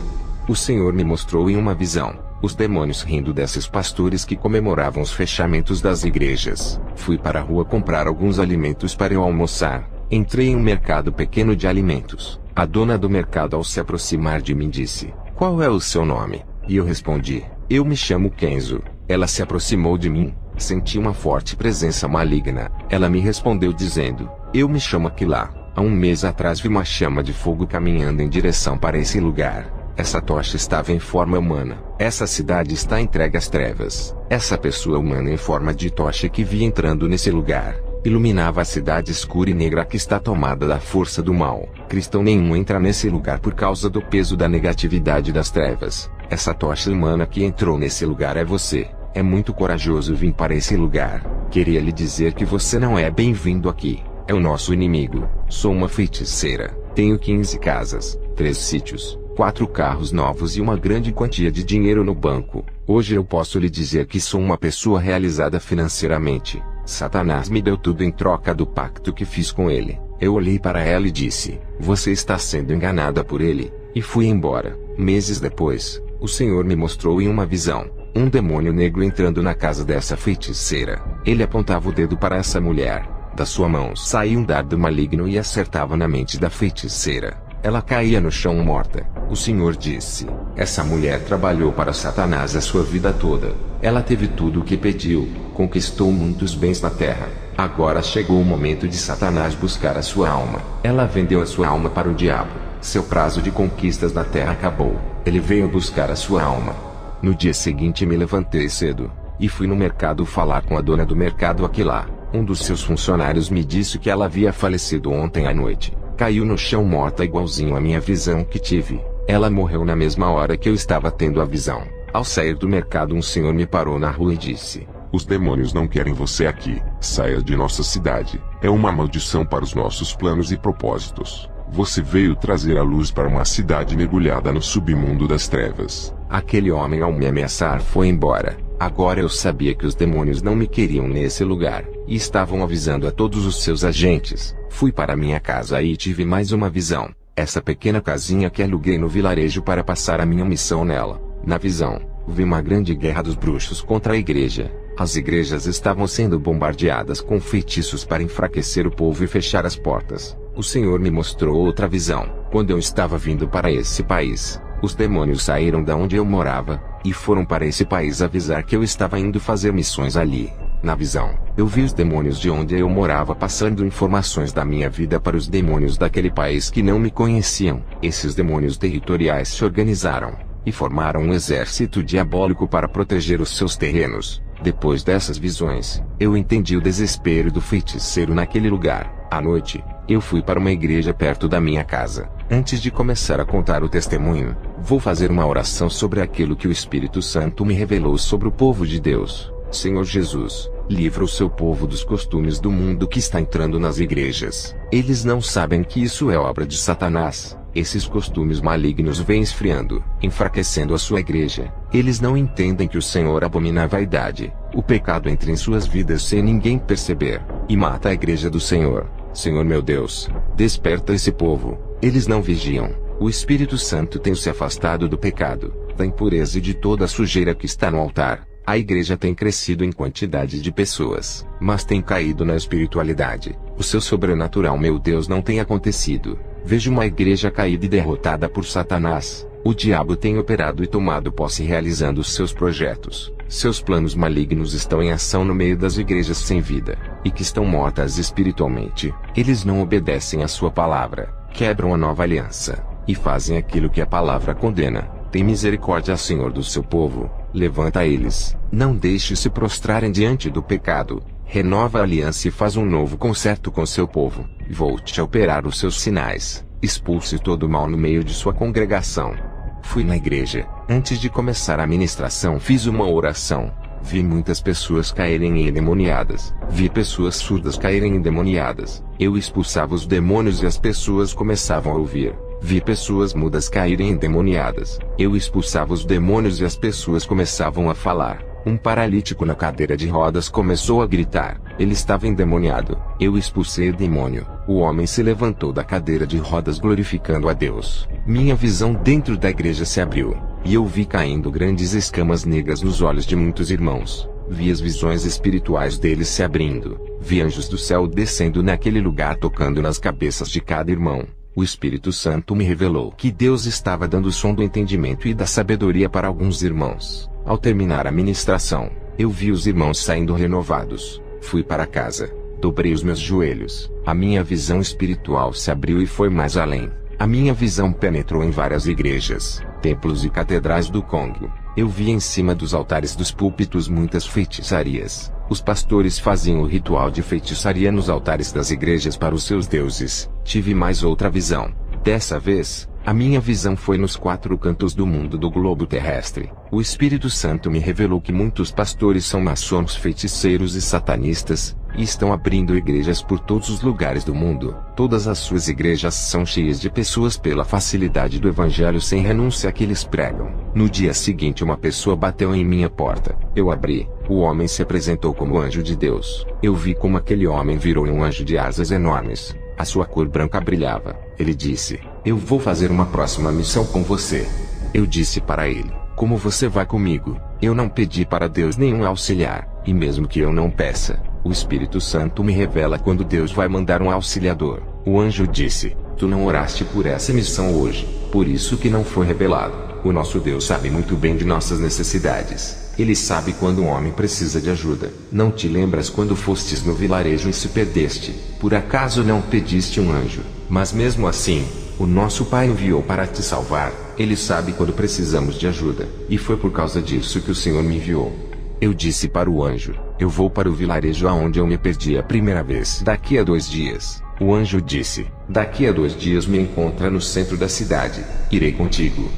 O Senhor me mostrou em uma visão os demônios rindo desses pastores que comemoravam os fechamentos das igrejas. Fui para a rua comprar alguns alimentos para eu almoçar. Entrei em um mercado pequeno de alimentos. A dona do mercado, ao se aproximar de mim, disse: qual é o seu nome? E eu respondi: eu me chamo Kenzo. Ela se aproximou de mim. Senti uma forte presença maligna. Ela me respondeu dizendo: eu me chamo Aquilá. Há um mês atrás vi uma chama de fogo caminhando em direção para esse lugar. Essa tocha estava em forma humana. Essa cidade está entregue às trevas. Essa pessoa humana em forma de tocha que vi entrando nesse lugar iluminava a cidade escura e negra que está tomada da força do mal. Cristão nenhum entra nesse lugar por causa do peso da negatividade das trevas. Essa tocha humana que entrou nesse lugar é você. É muito corajoso vir para esse lugar. Queria lhe dizer que você não é bem-vindo aqui. É o nosso inimigo. Sou uma feiticeira. Tenho 15 casas, 3 sítios, 4 carros novos e uma grande quantia de dinheiro no banco. Hoje eu posso lhe dizer que sou uma pessoa realizada financeiramente. Satanás me deu tudo em troca do pacto que fiz com ele. Eu olhei para ela e disse: você está sendo enganada por ele. E fui embora. Meses depois, o Senhor me mostrou em uma visão um demônio negro entrando na casa dessa feiticeira. Ele apontava o dedo para essa mulher. Da sua mão saía um dardo maligno e acertava na mente da feiticeira. Ela caía no chão morta. O Senhor disse: essa mulher trabalhou para Satanás a sua vida toda. Ela teve tudo o que pediu, conquistou muitos bens na terra. Agora chegou o momento de Satanás buscar a sua alma. Ela vendeu a sua alma para o diabo. Seu prazo de conquistas na terra acabou. Ele veio buscar a sua alma. No dia seguinte me levantei cedo e fui no mercado falar com a dona do mercado Aquilá. Um dos seus funcionários me disse que ela havia falecido ontem à noite. Caiu no chão morta igualzinho à minha visão que tive. Ela morreu na mesma hora que eu estava tendo a visão. Ao sair do mercado, um senhor me parou na rua e disse: os demônios não querem você aqui. Saia de nossa cidade. É uma maldição para os nossos planos e propósitos. Você veio trazer a luz para uma cidade mergulhada no submundo das trevas. Aquele homem, ao me ameaçar, foi embora. Agora eu sabia que os demônios não me queriam nesse lugar, e estavam avisando a todos os seus agentes. Fui para minha casa e tive mais uma visão. Essa pequena casinha que aluguei no vilarejo para passar a minha missão nela. Na visão, vi uma grande guerra dos bruxos contra a igreja. As igrejas estavam sendo bombardeadas com feitiços para enfraquecer o povo e fechar as portas. O Senhor me mostrou outra visão. Quando eu estava vindo para esse país, os demônios saíram da onde eu morava e foram para esse país avisar que eu estava indo fazer missões ali. Na visão, eu vi os demônios de onde eu morava passando informações da minha vida para os demônios daquele país que não me conheciam. Esses demônios territoriais se organizaram e formaram um exército diabólico para proteger os seus terrenos. Depois dessas visões, eu entendi o desespero do feiticeiro naquele lugar. À noite, eu fui para uma igreja perto da minha casa. Antes de começar a contar o testemunho, vou fazer uma oração sobre aquilo que o Espírito Santo me revelou sobre o povo de Deus. Senhor Jesus, livra o seu povo dos costumes do mundo que está entrando nas igrejas. Eles não sabem que isso é obra de Satanás. Esses costumes malignos vêm esfriando, enfraquecendo a sua igreja. Eles não entendem que o Senhor abomina a vaidade. O pecado entra em suas vidas sem ninguém perceber, e mata a igreja do Senhor. Senhor meu Deus, desperta esse povo. Eles não vigiam. O Espírito Santo tem se afastado do pecado, da impureza e de toda a sujeira que está no altar. A igreja tem crescido em quantidade de pessoas, mas tem caído na espiritualidade. O seu sobrenatural, meu Deus, não tem acontecido. Vejo uma igreja caída e derrotada por Satanás. O diabo tem operado e tomado posse realizando os seus projetos. Seus planos malignos estão em ação no meio das igrejas sem vida, e que estão mortas espiritualmente. Eles não obedecem à sua palavra, quebram a nova aliança, e fazem aquilo que a palavra condena. Tem misericórdia, Senhor, do seu povo. Levanta eles, não deixe se prostrarem diante do pecado. Renova a aliança e faz um novo concerto com seu povo. Volte a operar os seus sinais. Expulse todo o mal no meio de sua congregação. Fui na igreja. Antes de começar a ministração, fiz uma oração. Vi muitas pessoas caírem endemoniadas. Vi pessoas surdas caírem endemoniadas. Eu expulsava os demônios e as pessoas começavam a ouvir. Vi pessoas mudas caírem endemoniadas. Eu expulsava os demônios e as pessoas começavam a falar. Um paralítico na cadeira de rodas começou a gritar. Ele estava endemoniado. Eu expulsei o demônio. O homem se levantou da cadeira de rodas glorificando a Deus. Minha visão dentro da igreja se abriu, e eu vi caindo grandes escamas negras nos olhos de muitos irmãos. Vi as visões espirituais deles se abrindo. Vi anjos do céu descendo naquele lugar tocando nas cabeças de cada irmão. O Espírito Santo me revelou que Deus estava dando o som do entendimento e da sabedoria para alguns irmãos. Ao terminar a ministração, eu vi os irmãos saindo renovados. Fui para casa, dobrei os meus joelhos. A minha visão espiritual se abriu e foi mais além. A minha visão penetrou em várias igrejas, templos e catedrais do Congo. Eu vi em cima dos altares dos púlpitos muitas feitiçarias. Os pastores faziam o ritual de feitiçaria nos altares das igrejas para os seus deuses. Tive mais outra visão. Dessa vez, A minha visão foi nos 4 cantos do mundo do globo terrestre. O Espírito Santo me revelou que muitos pastores são maçons, feiticeiros e satanistas, e estão abrindo igrejas por todos os lugares do mundo. Todas as suas igrejas são cheias de pessoas pela facilidade do evangelho sem renúncia que eles pregam. No dia seguinte uma pessoa bateu em minha porta. Eu abri. O homem se apresentou como anjo de Deus. Eu vi como aquele homem virou um anjo de asas enormes. A sua cor branca brilhava. Ele disse: "Eu vou fazer uma próxima missão com você." Eu disse para ele: "Como você vai comigo?" Eu não pedi para Deus nenhum auxiliar, e mesmo que eu não peça, o Espírito Santo me revela quando Deus vai mandar um auxiliador. O anjo disse: "Tu não oraste por essa missão hoje, por isso que não foi revelado." O nosso Deus sabe muito bem de nossas necessidades. Ele sabe quando um homem precisa de ajuda. Não te lembras quando fostes no vilarejo e se perdeste? Por acaso não pediste um anjo? Mas mesmo assim, o nosso Pai enviou para te salvar. Ele sabe quando precisamos de ajuda. E foi por causa disso que o Senhor me enviou. Eu disse para o anjo: "Eu vou para o vilarejo aonde eu me perdi a primeira vez. Daqui a 2 dias." O anjo disse: "Daqui a 2 dias me encontra no centro da cidade. Irei contigo."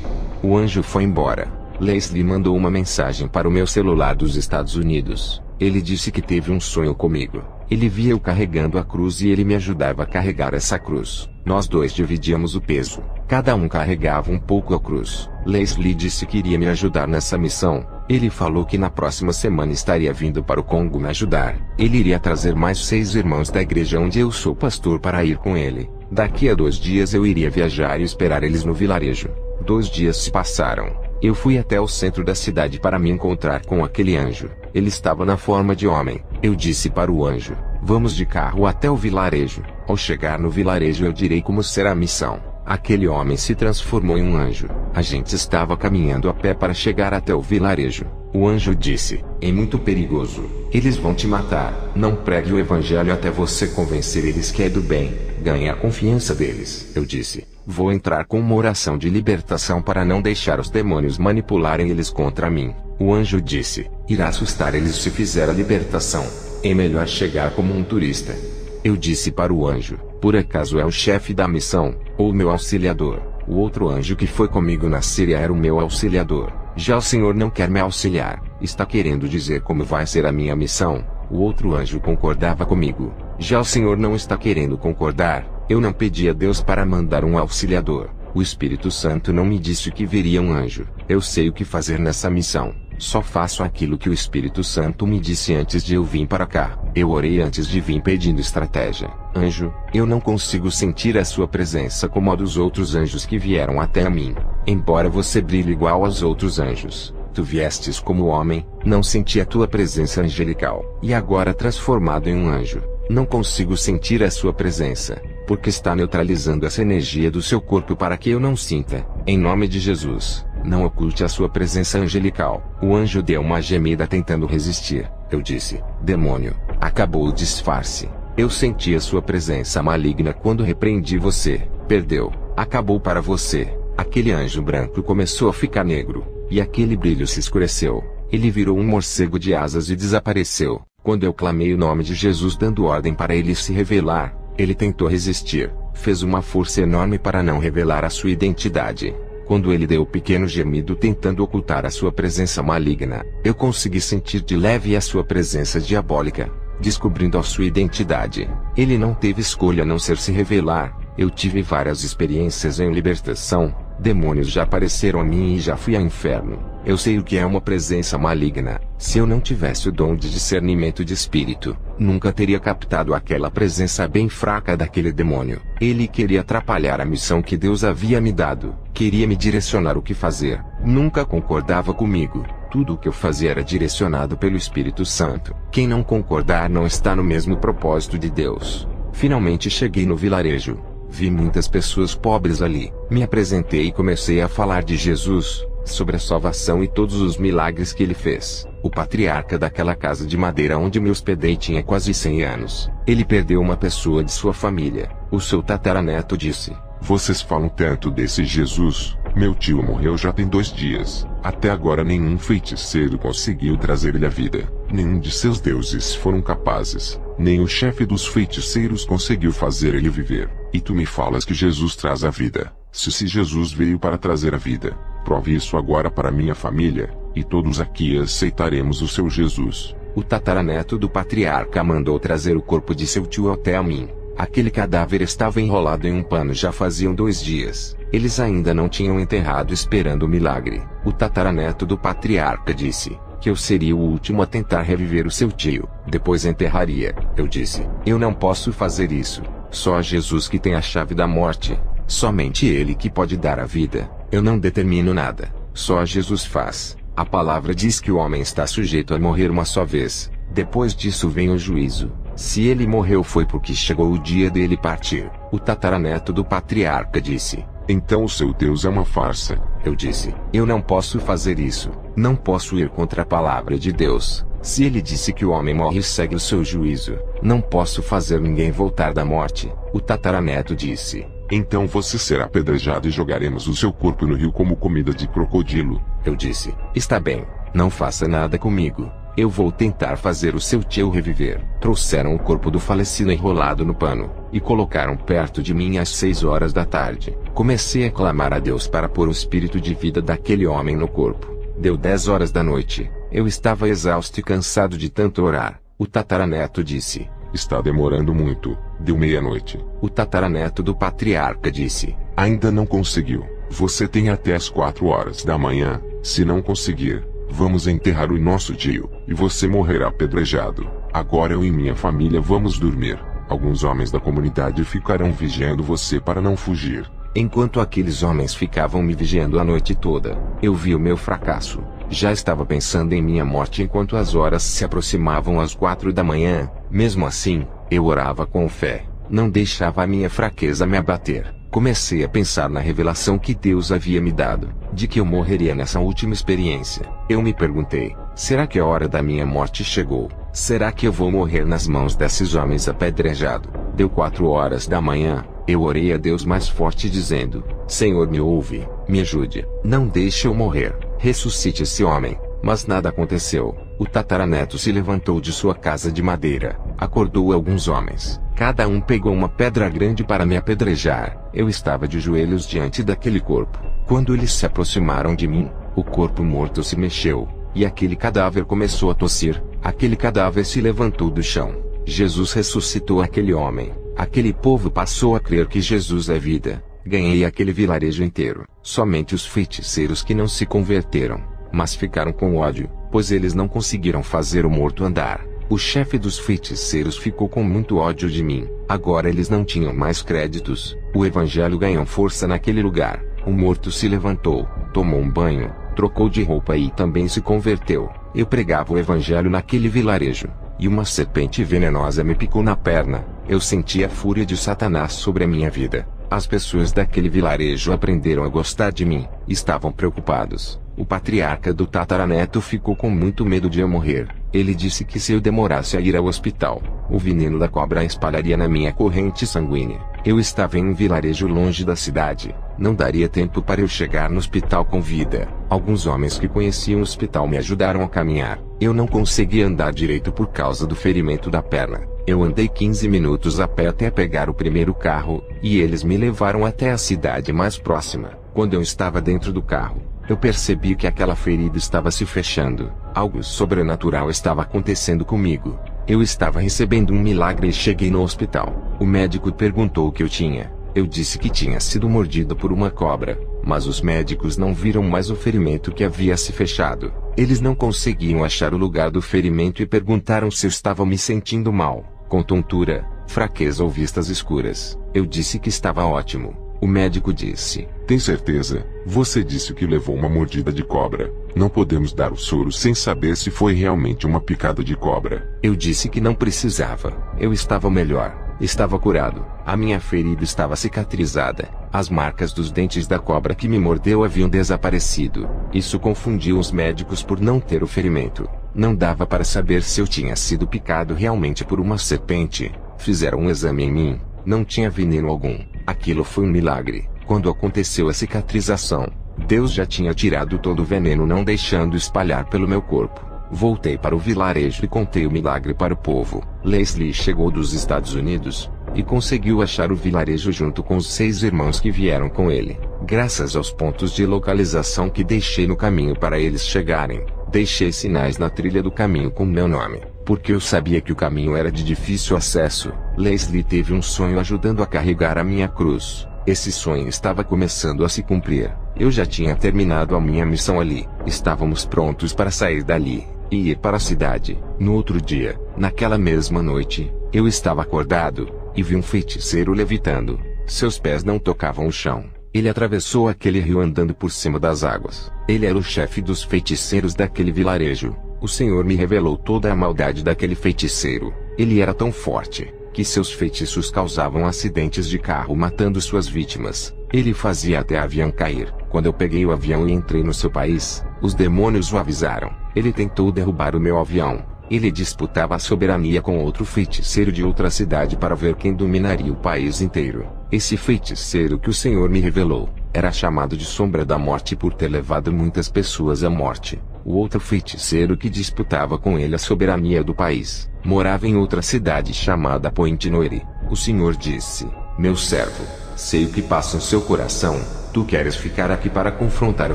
O anjo foi embora. Leslie mandou uma mensagem para o meu celular dos Estados Unidos. Ele disse que teve um sonho comigo. Ele via eu carregando a cruz e ele me ajudava a carregar essa cruz. Nós dois dividíamos o peso. Cada um carregava um pouco a cruz. Leslie disse que iria me ajudar nessa missão. Ele falou que na próxima semana estaria vindo para o Congo me ajudar. Ele iria trazer mais 6 irmãos da igreja onde eu sou pastor para ir com ele. Daqui a 2 dias eu iria viajar e esperar eles no vilarejo. 2 dias se passaram. Eu fui até o centro da cidade para me encontrar com aquele anjo. Ele estava na forma de homem. Eu disse para o anjo: "Vamos de carro até o vilarejo. Ao chegar no vilarejo eu direi como será a missão." Aquele homem se transformou em um anjo. A gente estava caminhando a pé para chegar até o vilarejo. O anjo disse: "É muito perigoso. Eles vão te matar. Não pregue o evangelho até você convencer eles que é do bem. Ganhe a confiança deles." Eu disse: "Vou entrar com uma oração de libertação para não deixar os demônios manipularem eles contra mim." O anjo disse: "Irá assustar eles se fizer a libertação. É melhor chegar como um turista." Eu disse para o anjo: "Por acaso é o chefe da missão, ou meu auxiliador?" O outro anjo que foi comigo na Síria era o meu auxiliador. "Já o Senhor não quer me auxiliar. Está querendo dizer como vai ser a minha missão?" O outro anjo concordava comigo. "Já o Senhor não está querendo concordar. Eu não pedi a Deus para mandar um auxiliador. O Espírito Santo não me disse que viria um anjo. Eu sei o que fazer nessa missão. Só faço aquilo que o Espírito Santo me disse antes de eu vir para cá." Eu orei antes de vir pedindo estratégia. "Anjo, eu não consigo sentir a sua presença como a dos outros anjos que vieram até a mim. Embora você brilhe igual aos outros anjos, tu viestes como homem, não senti a tua presença angelical. E agora transformado em um anjo, não consigo sentir a sua presença, porque está neutralizando essa energia do seu corpo para que eu não sinta. Em nome de Jesus, não oculte a sua presença angelical." O anjo deu uma gemida tentando resistir. Eu disse: "Demônio, acabou o disfarce. Eu senti a sua presença maligna quando repreendi você. Perdeu. Acabou para você." Aquele anjo branco começou a ficar negro, e aquele brilho se escureceu. Ele virou um morcego de asas e desapareceu. Quando eu clamei o nome de Jesus dando ordem para ele se revelar, ele tentou resistir, fez uma força enorme para não revelar a sua identidade. Quando ele deu um pequeno gemido tentando ocultar a sua presença maligna, eu consegui sentir de leve a sua presença diabólica, descobrindo a sua identidade. Ele não teve escolha a não ser se revelar. Eu tive várias experiências em libertação. Demônios já apareceram a mim e já fui ao inferno. Eu sei o que é uma presença maligna. Se eu não tivesse o dom de discernimento de espírito, nunca teria captado aquela presença bem fraca daquele demônio. Ele queria atrapalhar a missão que Deus havia me dado. Queria me direcionar o que fazer. Nunca concordava comigo. Tudo o que eu fazia era direcionado pelo Espírito Santo. Quem não concordar não está no mesmo propósito de Deus. Finalmente cheguei no vilarejo. Vi muitas pessoas pobres ali. Me apresentei e comecei a falar de Jesus, sobre a salvação e todos os milagres que ele fez. O patriarca daquela casa de madeira onde me hospedei tinha quase 100 anos. Ele perdeu uma pessoa de sua família. O seu tataraneto disse: "Vocês falam tanto desse Jesus. Meu tio morreu já tem 2 dias. Até agora nenhum feiticeiro conseguiu trazer-lhe a vida. Nenhum de seus deuses foram capazes. Nem o chefe dos feiticeiros conseguiu fazer ele viver. E tu me falas que Jesus traz a vida. Se Jesus veio para trazer a vida, prove isso agora para minha família, e todos aqui aceitaremos o seu Jesus. O tataraneto do patriarca mandou trazer o corpo de seu tio até a mim. Aquele cadáver estava enrolado em um pano já faziam 2 dias. Eles ainda não tinham enterrado esperando o milagre. O tataraneto do patriarca disse que eu seria o último a tentar reviver o seu tio. Depois enterraria. Eu disse, eu não posso fazer isso. Só Jesus que tem a chave da morte. Somente Ele que pode dar a vida. Eu não determino nada. Só Jesus faz. A palavra diz que o homem está sujeito a morrer uma só vez. Depois disso vem o juízo. Se ele morreu foi porque chegou o dia dele partir. O tataraneto do patriarca disse, então o seu Deus é uma farsa. Eu disse, eu não posso fazer isso. Não posso ir contra a palavra de Deus. Se ele disse que o homem morre e segue o seu juízo, não posso fazer ninguém voltar da morte. O tataraneto disse, então você será apedrejado e jogaremos o seu corpo no rio como comida de crocodilo. Eu disse, está bem, não faça nada comigo. Eu vou tentar fazer o seu tio reviver. Trouxeram o corpo do falecido enrolado no pano, e colocaram perto de mim às 6 horas da tarde. Comecei a clamar a Deus para pôr o espírito de vida daquele homem no corpo. Deu 10 horas da noite. Eu estava exausto e cansado de tanto orar. O tataraneto disse, está demorando muito. Deu meia-noite. O tataraneto do patriarca disse, ainda não conseguiu. Você tem até as 4 horas da manhã. Se não conseguir, vamos enterrar o nosso tio, e você morrerá apedrejado. Agora eu e minha família vamos dormir. Alguns homens da comunidade ficarão vigiando você para não fugir. Enquanto aqueles homens ficavam me vigiando a noite toda, eu vi o meu fracasso. Já estava pensando em minha morte enquanto as horas se aproximavam às 4 da manhã. Mesmo assim, eu orava com fé. Não deixava a minha fraqueza me abater. Comecei a pensar na revelação que Deus havia me dado, de que eu morreria nessa última experiência. Eu me perguntei, será que a hora da minha morte chegou? Será que eu vou morrer nas mãos desses homens apedrejado? Deu 4 horas da manhã, eu orei a Deus mais forte dizendo, Senhor me ouve, me ajude, não deixe eu morrer, ressuscite esse homem. Mas nada aconteceu. O tataraneto se levantou de sua casa de madeira, acordou alguns homens. Cada um pegou uma pedra grande para me apedrejar. Eu estava de joelhos diante daquele corpo. Quando eles se aproximaram de mim, o corpo morto se mexeu, e aquele cadáver começou a tossir. Aquele cadáver se levantou do chão. Jesus ressuscitou aquele homem. Aquele povo passou a crer que Jesus é vida. Ganhei aquele vilarejo inteiro. Somente os feiticeiros que não se converteram, mas ficaram com ódio, pois eles não conseguiram fazer o morto andar. O chefe dos feiticeiros ficou com muito ódio de mim. Agora eles não tinham mais créditos. O evangelho ganhou força naquele lugar. O morto se levantou, tomou um banho, trocou de roupa e também se converteu. Eu pregava o evangelho naquele vilarejo, e uma serpente venenosa me picou na perna. Eu senti a fúria de Satanás sobre a minha vida. As pessoas daquele vilarejo aprenderam a gostar de mim. Estavam preocupados. O patriarca do tataraneto ficou com muito medo de eu morrer. Ele disse que se eu demorasse a ir ao hospital, o veneno da cobra espalharia na minha corrente sanguínea. Eu estava em um vilarejo longe da cidade. Não daria tempo para eu chegar no hospital com vida. Alguns homens que conheciam o hospital me ajudaram a caminhar. Eu não conseguia andar direito por causa do ferimento da perna. Eu andei 15 minutos a pé até pegar o primeiro carro, e eles me levaram até a cidade mais próxima. Quando eu estava dentro do carro, eu percebi que aquela ferida estava se fechando. Algo sobrenatural estava acontecendo comigo. Eu estava recebendo um milagre e cheguei no hospital. O médico perguntou o que eu tinha. Eu disse que tinha sido mordido por uma cobra, mas os médicos não viram mais o ferimento que havia se fechado. Eles não conseguiam achar o lugar do ferimento e perguntaram se eu estava me sentindo mal, com tontura, fraqueza ou vistas escuras. Eu disse que estava ótimo. O médico disse, tem certeza? Você disse que levou uma mordida de cobra. Não podemos dar o soro sem saber se foi realmente uma picada de cobra. Eu disse que não precisava. Eu estava melhor. Estava curado. A minha ferida estava cicatrizada. As marcas dos dentes da cobra que me mordeu haviam desaparecido. Isso confundiu os médicos por não ter o ferimento. Não dava para saber se eu tinha sido picado realmente por uma serpente. Fizeram um exame em mim. Não tinha veneno algum. Aquilo foi um milagre. Quando aconteceu a cicatrização, Deus já tinha tirado todo o veneno, não deixando espalhar pelo meu corpo. Voltei para o vilarejo e contei o milagre para o povo. Leslie chegou dos Estados Unidos e conseguiu achar o vilarejo junto com os 6 irmãos que vieram com ele. Graças aos pontos de localização que deixei no caminho para eles chegarem, deixei sinais na trilha do caminho com meu nome, porque eu sabia que o caminho era de difícil acesso. Leslie teve um sonho ajudando a carregar a minha cruz. Esse sonho estava começando a se cumprir. Eu já tinha terminado a minha missão ali. Estávamos prontos para sair dali e ir para a cidade. No outro dia, naquela mesma noite, eu estava acordado e vi um feiticeiro levitando. Seus pés não tocavam o chão. Ele atravessou aquele rio andando por cima das águas. Ele era o chefe dos feiticeiros daquele vilarejo. O Senhor me revelou toda a maldade daquele feiticeiro. Ele era tão forte que seus feitiços causavam acidentes de carro matando suas vítimas. Ele fazia até avião cair. Quando eu peguei o avião e entrei no seu país, os demônios o avisaram. Ele tentou derrubar o meu avião. Ele disputava a soberania com outro feiticeiro de outra cidade para ver quem dominaria o país inteiro. Esse feiticeiro que o Senhor me revelou era chamado de Sombra da Morte por ter levado muitas pessoas à morte. O outro feiticeiro que disputava com ele a soberania do país morava em outra cidade chamada Point Noire. O Senhor disse: meu servo, sei o que passa em seu coração. Tu queres ficar aqui para confrontar o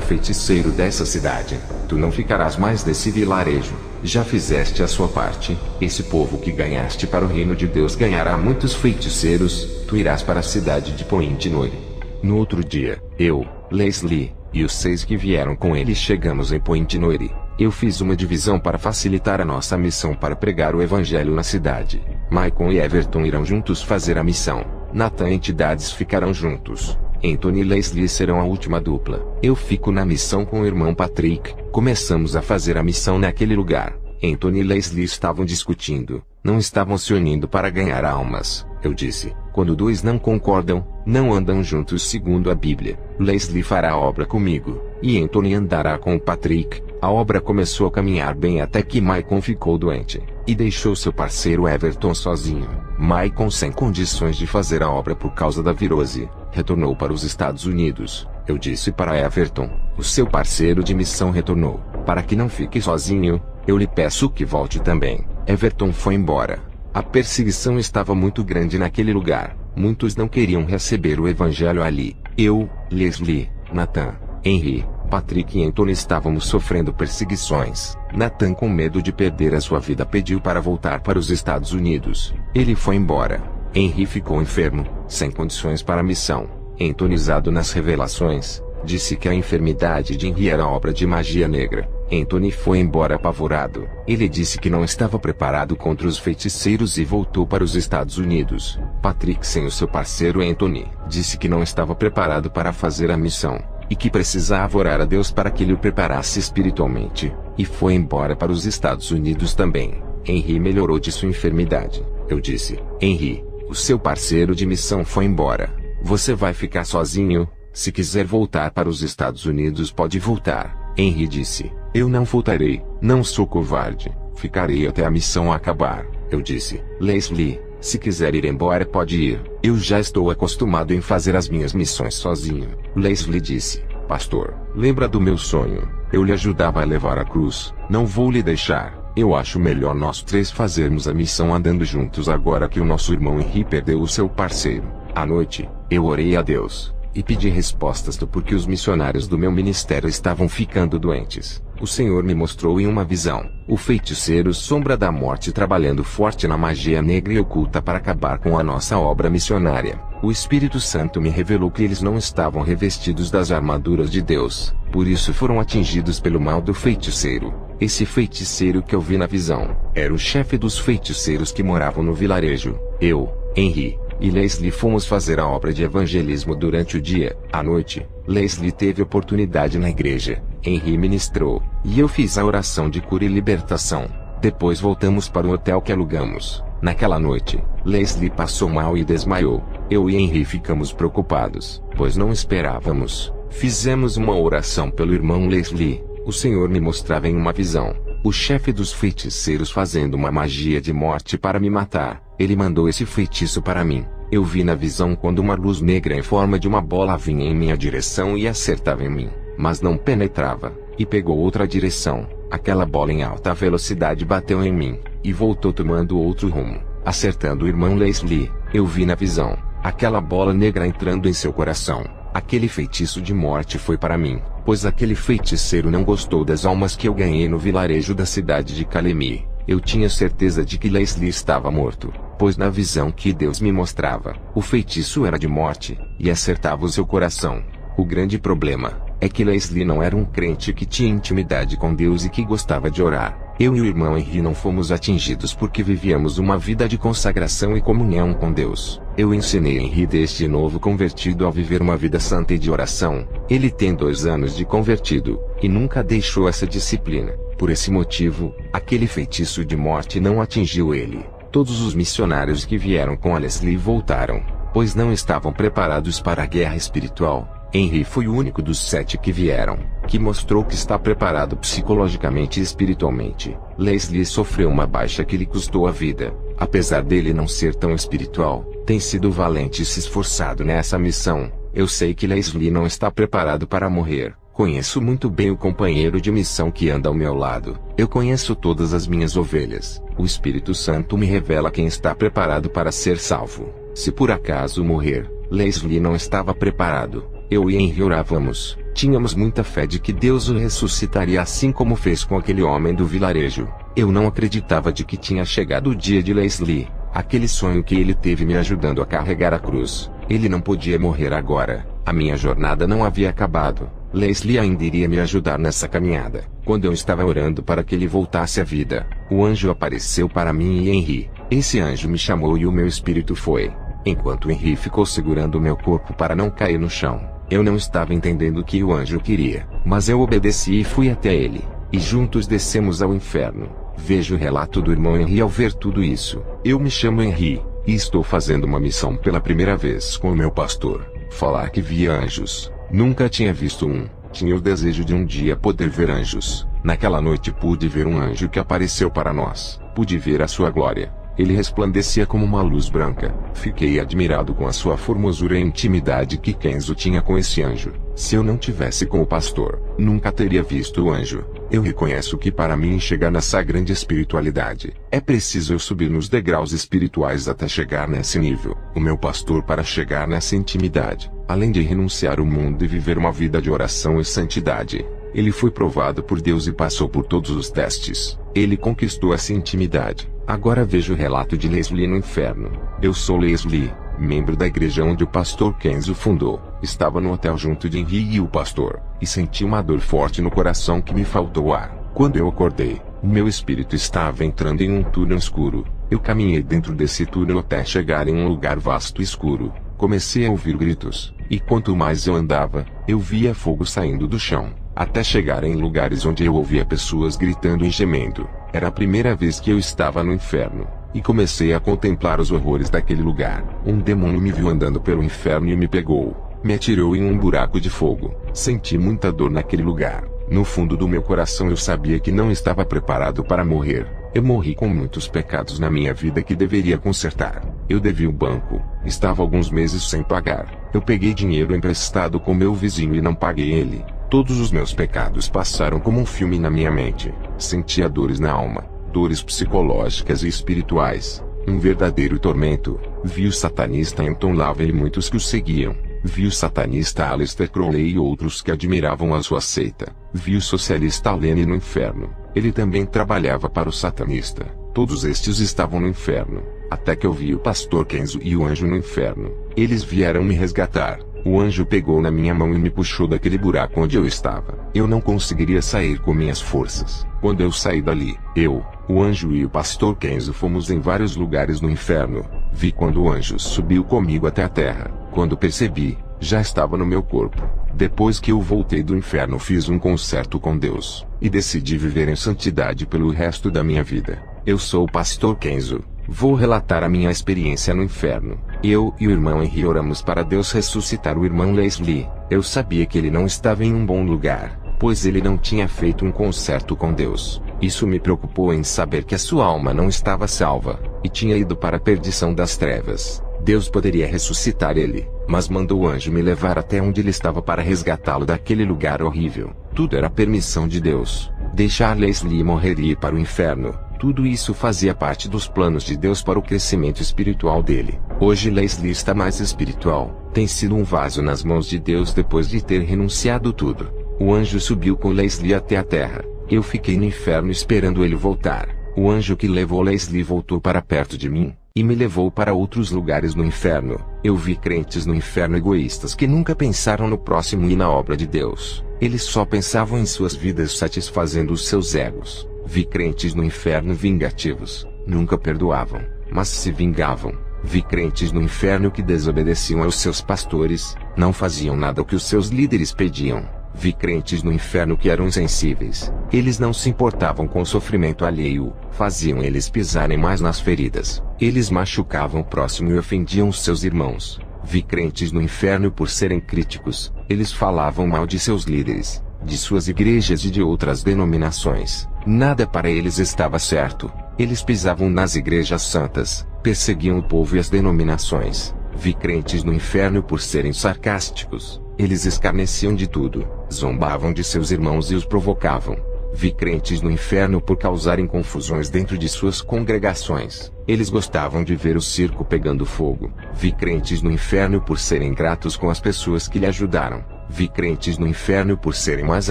feiticeiro dessa cidade. Tu não ficarás mais desse vilarejo. Já fizeste a sua parte. Esse povo que ganhaste para o reino de Deus ganhará muitos feiticeiros. Tu irás para a cidade de Point Noire. No outro dia, eu, Leslie, e os 6 que vieram com ele chegamos em Point Noire. Eu fiz uma divisão para facilitar a nossa missão para pregar o evangelho na cidade. Maicon e Everton irão juntos fazer a missão. Nathan e Entidades ficarão juntos. Anthony e Leslie serão a última dupla. Eu fico na missão com o irmão Patrick. Começamos a fazer a missão naquele lugar. Anthony e Leslie estavam discutindo. Não estavam se unindo para ganhar almas. Eu disse: quando 2 não concordam, não andam juntos segundo a Bíblia. Leslie fará a obra comigo, e Anthony andará com o Patrick. A obra começou a caminhar bem até que Maicon ficou doente e deixou seu parceiro Everton sozinho. Maicon, sem condições de fazer a obra por causa da virose, retornou para os Estados Unidos. Eu disse para Everton: o seu parceiro de missão retornou. Para que não fique sozinho, eu lhe peço que volte também. Everton foi embora. A perseguição estava muito grande naquele lugar. Muitos não queriam receber o evangelho ali. Eu, Leslie, Nathan, Henry, Patrick e Anthony estávamos sofrendo perseguições. Nathan, com medo de perder a sua vida, pediu para voltar para os Estados Unidos. Ele foi embora. Henry ficou enfermo, sem condições para a missão. Anthony, usado nas revelações, disse que a enfermidade de Henry era obra de magia negra. Anthony foi embora apavorado. Ele disse que não estava preparado contra os feiticeiros e voltou para os Estados Unidos. Patrick, sem o seu parceiro Anthony, disse que não estava preparado para fazer a missão e que precisava orar a Deus para que ele o preparasse espiritualmente, e foi embora para os Estados Unidos também. Henry melhorou de sua enfermidade. Eu disse: Henry, o seu parceiro de missão foi embora. Você vai ficar sozinho. Se quiser voltar para os Estados Unidos, pode voltar. Henry disse: eu não voltarei. Não sou covarde. Ficarei até a missão acabar. Eu disse: Leslie, se quiser ir embora, pode ir. Eu já estou acostumado em fazer as minhas missões sozinho. Leslie disse: pastor, lembra do meu sonho? Eu lhe ajudava a levar a cruz. Não vou lhe deixar. Eu acho melhor nós 3 fazermos a missão andando juntos agora que o nosso irmão Henry perdeu o seu parceiro. À noite, eu orei a Deus e pedi respostas do porquê os missionários do meu ministério estavam ficando doentes. O Senhor me mostrou em uma visão o feiticeiro Sombra da Morte trabalhando forte na magia negra e oculta para acabar com a nossa obra missionária. O Espírito Santo me revelou que eles não estavam revestidos das armaduras de Deus, por isso foram atingidos pelo mal do feiticeiro. Esse feiticeiro que eu vi na visão era o chefe dos feiticeiros que moravam no vilarejo. Eu, Henry e Leslie fomos fazer a obra de evangelismo durante o dia. À noite, Leslie teve oportunidade na igreja. Henry ministrou, e eu fiz a oração de cura e libertação. Depois voltamos para o hotel que alugamos. Naquela noite, Leslie passou mal e desmaiou. Eu e Henry ficamos preocupados, pois não esperávamos. Fizemos uma oração pelo irmão Leslie. O Senhor me mostrava em uma visão o chefe dos feiticeiros fazendo uma magia de morte para me matar. Ele mandou esse feitiço para mim. Eu vi na visão quando uma luz negra em forma de uma bola vinha em minha direção e acertava em mim. mas não penetrava, e pegou outra direção. Aquela bola em alta velocidade bateu em mim, e voltou tomando outro rumo, acertando o irmão Leslie. Eu vi na visão, aquela bola negra entrando em seu coração. Aquele feitiço de morte foi para mim, pois aquele feiticeiro não gostou das almas que eu ganhei no vilarejo da cidade de Calemi. Eu tinha certeza de que Leslie estava morto, pois na visão que Deus me mostrava, o feitiço era de morte, e acertava o seu coração. O grande problema é que Leslie não era um crente que tinha intimidade com Deus e que gostava de orar. Eu e o irmão Henry não fomos atingidos porque vivíamos uma vida de consagração e comunhão com Deus. Eu ensinei Henry desde novo convertido a viver uma vida santa e de oração. Ele tem 2 anos de convertido, e nunca deixou essa disciplina. Por esse motivo, aquele feitiço de morte não atingiu ele. Todos os missionários que vieram com a Leslie voltaram, pois não estavam preparados para a guerra espiritual. Henry foi o único dos 7 que vieram, que mostrou que está preparado psicologicamente e espiritualmente. Leslie sofreu uma baixa que lhe custou a vida. Apesar dele não ser tão espiritual, tem sido valente e se esforçado nessa missão. Eu sei que Leslie não está preparado para morrer. Conheço muito bem o companheiro de missão que anda ao meu lado. Eu conheço todas as minhas ovelhas. O Espírito Santo me revela quem está preparado para ser salvo. Se por acaso morrer, Leslie não estava preparado. Eu e Henry orávamos, tínhamos muita fé de que Deus o ressuscitaria assim como fez com aquele homem do vilarejo. Eu não acreditava de que tinha chegado o dia de Leslie, aquele sonho que ele teve me ajudando a carregar a cruz. Ele não podia morrer agora, a minha jornada não havia acabado. Leslie ainda iria me ajudar nessa caminhada. Quando eu estava orando para que ele voltasse à vida, o anjo apareceu para mim e Henry. Esse anjo me chamou e o meu espírito foi. Enquanto Henry ficou segurando o meu corpo para não cair no chão. Eu não estava entendendo o que o anjo queria, mas eu obedeci e fui até ele, e juntos descemos ao inferno. Vejo o relato do irmão Henry ao ver tudo isso. Eu me chamo Henry, e estou fazendo uma missão pela primeira vez com o meu pastor. Falar que via anjos. Nunca tinha visto um. Tinha o desejo de um dia poder ver anjos. Naquela noite pude ver um anjo que apareceu para nós. Pude ver a sua glória. Ele resplandecia como uma luz branca. Fiquei admirado com a sua formosura e a intimidade que Kenzo tinha com esse anjo. Se eu não tivesse com o pastor, nunca teria visto o anjo. Eu reconheço que para mim chegar nessa grande espiritualidade, é preciso eu subir nos degraus espirituais até chegar nesse nível. O meu pastor para chegar nessa intimidade, além de renunciar ao mundo e viver uma vida de oração e santidade, ele foi provado por Deus e passou por todos os testes. Ele conquistou essa intimidade. Agora vejo o relato de Leslie no inferno. Eu sou Leslie, membro da igreja onde o pastor Kenzo fundou. Estava no hotel junto de Henry e o pastor, e senti uma dor forte no coração que me faltou ar. Quando eu acordei, o meu espírito estava entrando em um túnel escuro. Eu caminhei dentro desse túnel até chegar em um lugar vasto e escuro. Comecei a ouvir gritos, e quanto mais eu andava, eu via fogo saindo do chão, até chegar em lugares onde eu ouvia pessoas gritando e gemendo. Era a primeira vez que eu estava no inferno, e comecei a contemplar os horrores daquele lugar. Um demônio me viu andando pelo inferno e me pegou, me atirou em um buraco de fogo. Senti muita dor naquele lugar. No fundo do meu coração eu sabia que não estava preparado para morrer. Eu morri com muitos pecados na minha vida que deveria consertar. Eu devia o banco, estava alguns meses sem pagar. Eu peguei dinheiro emprestado com meu vizinho e não paguei ele. Todos os meus pecados passaram como um filme na minha mente. Sentia dores na alma, dores psicológicas e espirituais. Um verdadeiro tormento. Vi o satanista Anton LaVey e muitos que o seguiam. Vi o satanista Aleister Crowley e outros que admiravam a sua seita. Vi o socialista Lenin no inferno. Ele também trabalhava para o satanista. Todos estes estavam no inferno. Até que eu vi o pastor Kenzo e o anjo no inferno. Eles vieram me resgatar. O anjo pegou na minha mão e me puxou daquele buraco onde eu estava. Eu não conseguiria sair com minhas forças. Quando eu saí dali, eu, o anjo e o pastor Kenzo fomos em vários lugares no inferno. Vi quando o anjo subiu comigo até a terra. Quando percebi, já estava no meu corpo. Depois que eu voltei do inferno, fiz um concerto com Deus, e decidi viver em santidade pelo resto da minha vida. Eu sou o pastor Kenzo. Vou relatar a minha experiência no inferno. Eu e o irmão Henry oramos para Deus ressuscitar o irmão Leslie. Eu sabia que ele não estava em um bom lugar, pois ele não tinha feito um concerto com Deus. Isso me preocupou em saber que a sua alma não estava salva, e tinha ido para a perdição das trevas. Deus poderia ressuscitar ele, mas mandou o anjo me levar até onde ele estava para resgatá-lo daquele lugar horrível. Tudo era permissão de Deus. Deixar Leslie morrer e ir para o inferno. Tudo isso fazia parte dos planos de Deus para o crescimento espiritual dele. Hoje Leslie está mais espiritual. Tem sido um vaso nas mãos de Deus depois de ter renunciado tudo. O anjo subiu com Leslie até a terra. Eu fiquei no inferno esperando ele voltar. O anjo que levou Leslie voltou para perto de mim, e me levou para outros lugares no inferno. Eu vi crentes no inferno egoístas que nunca pensaram no próximo e na obra de Deus. Eles só pensavam em suas vidas satisfazendo os seus egos. Vi crentes no inferno vingativos. Nunca perdoavam, mas se vingavam. Vi crentes no inferno que desobedeciam aos seus pastores, não faziam nada o que os seus líderes pediam. Vi crentes no inferno que eram insensíveis. Eles não se importavam com o sofrimento alheio, faziam eles pisarem mais nas feridas. Eles machucavam o próximo e ofendiam os seus irmãos. Vi crentes no inferno por serem críticos. Eles falavam mal de seus líderes, de suas igrejas e de outras denominações. Nada para eles estava certo. Eles pisavam nas igrejas santas, perseguiam o povo e as denominações. Vi crentes no inferno por serem sarcásticos. Eles escarneciam de tudo, zombavam de seus irmãos e os provocavam. Vi crentes no inferno por causarem confusões dentro de suas congregações. Eles gostavam de ver o circo pegando fogo. Vi crentes no inferno por serem gratos com as pessoas que lhe ajudaram. Vi crentes no inferno por serem mais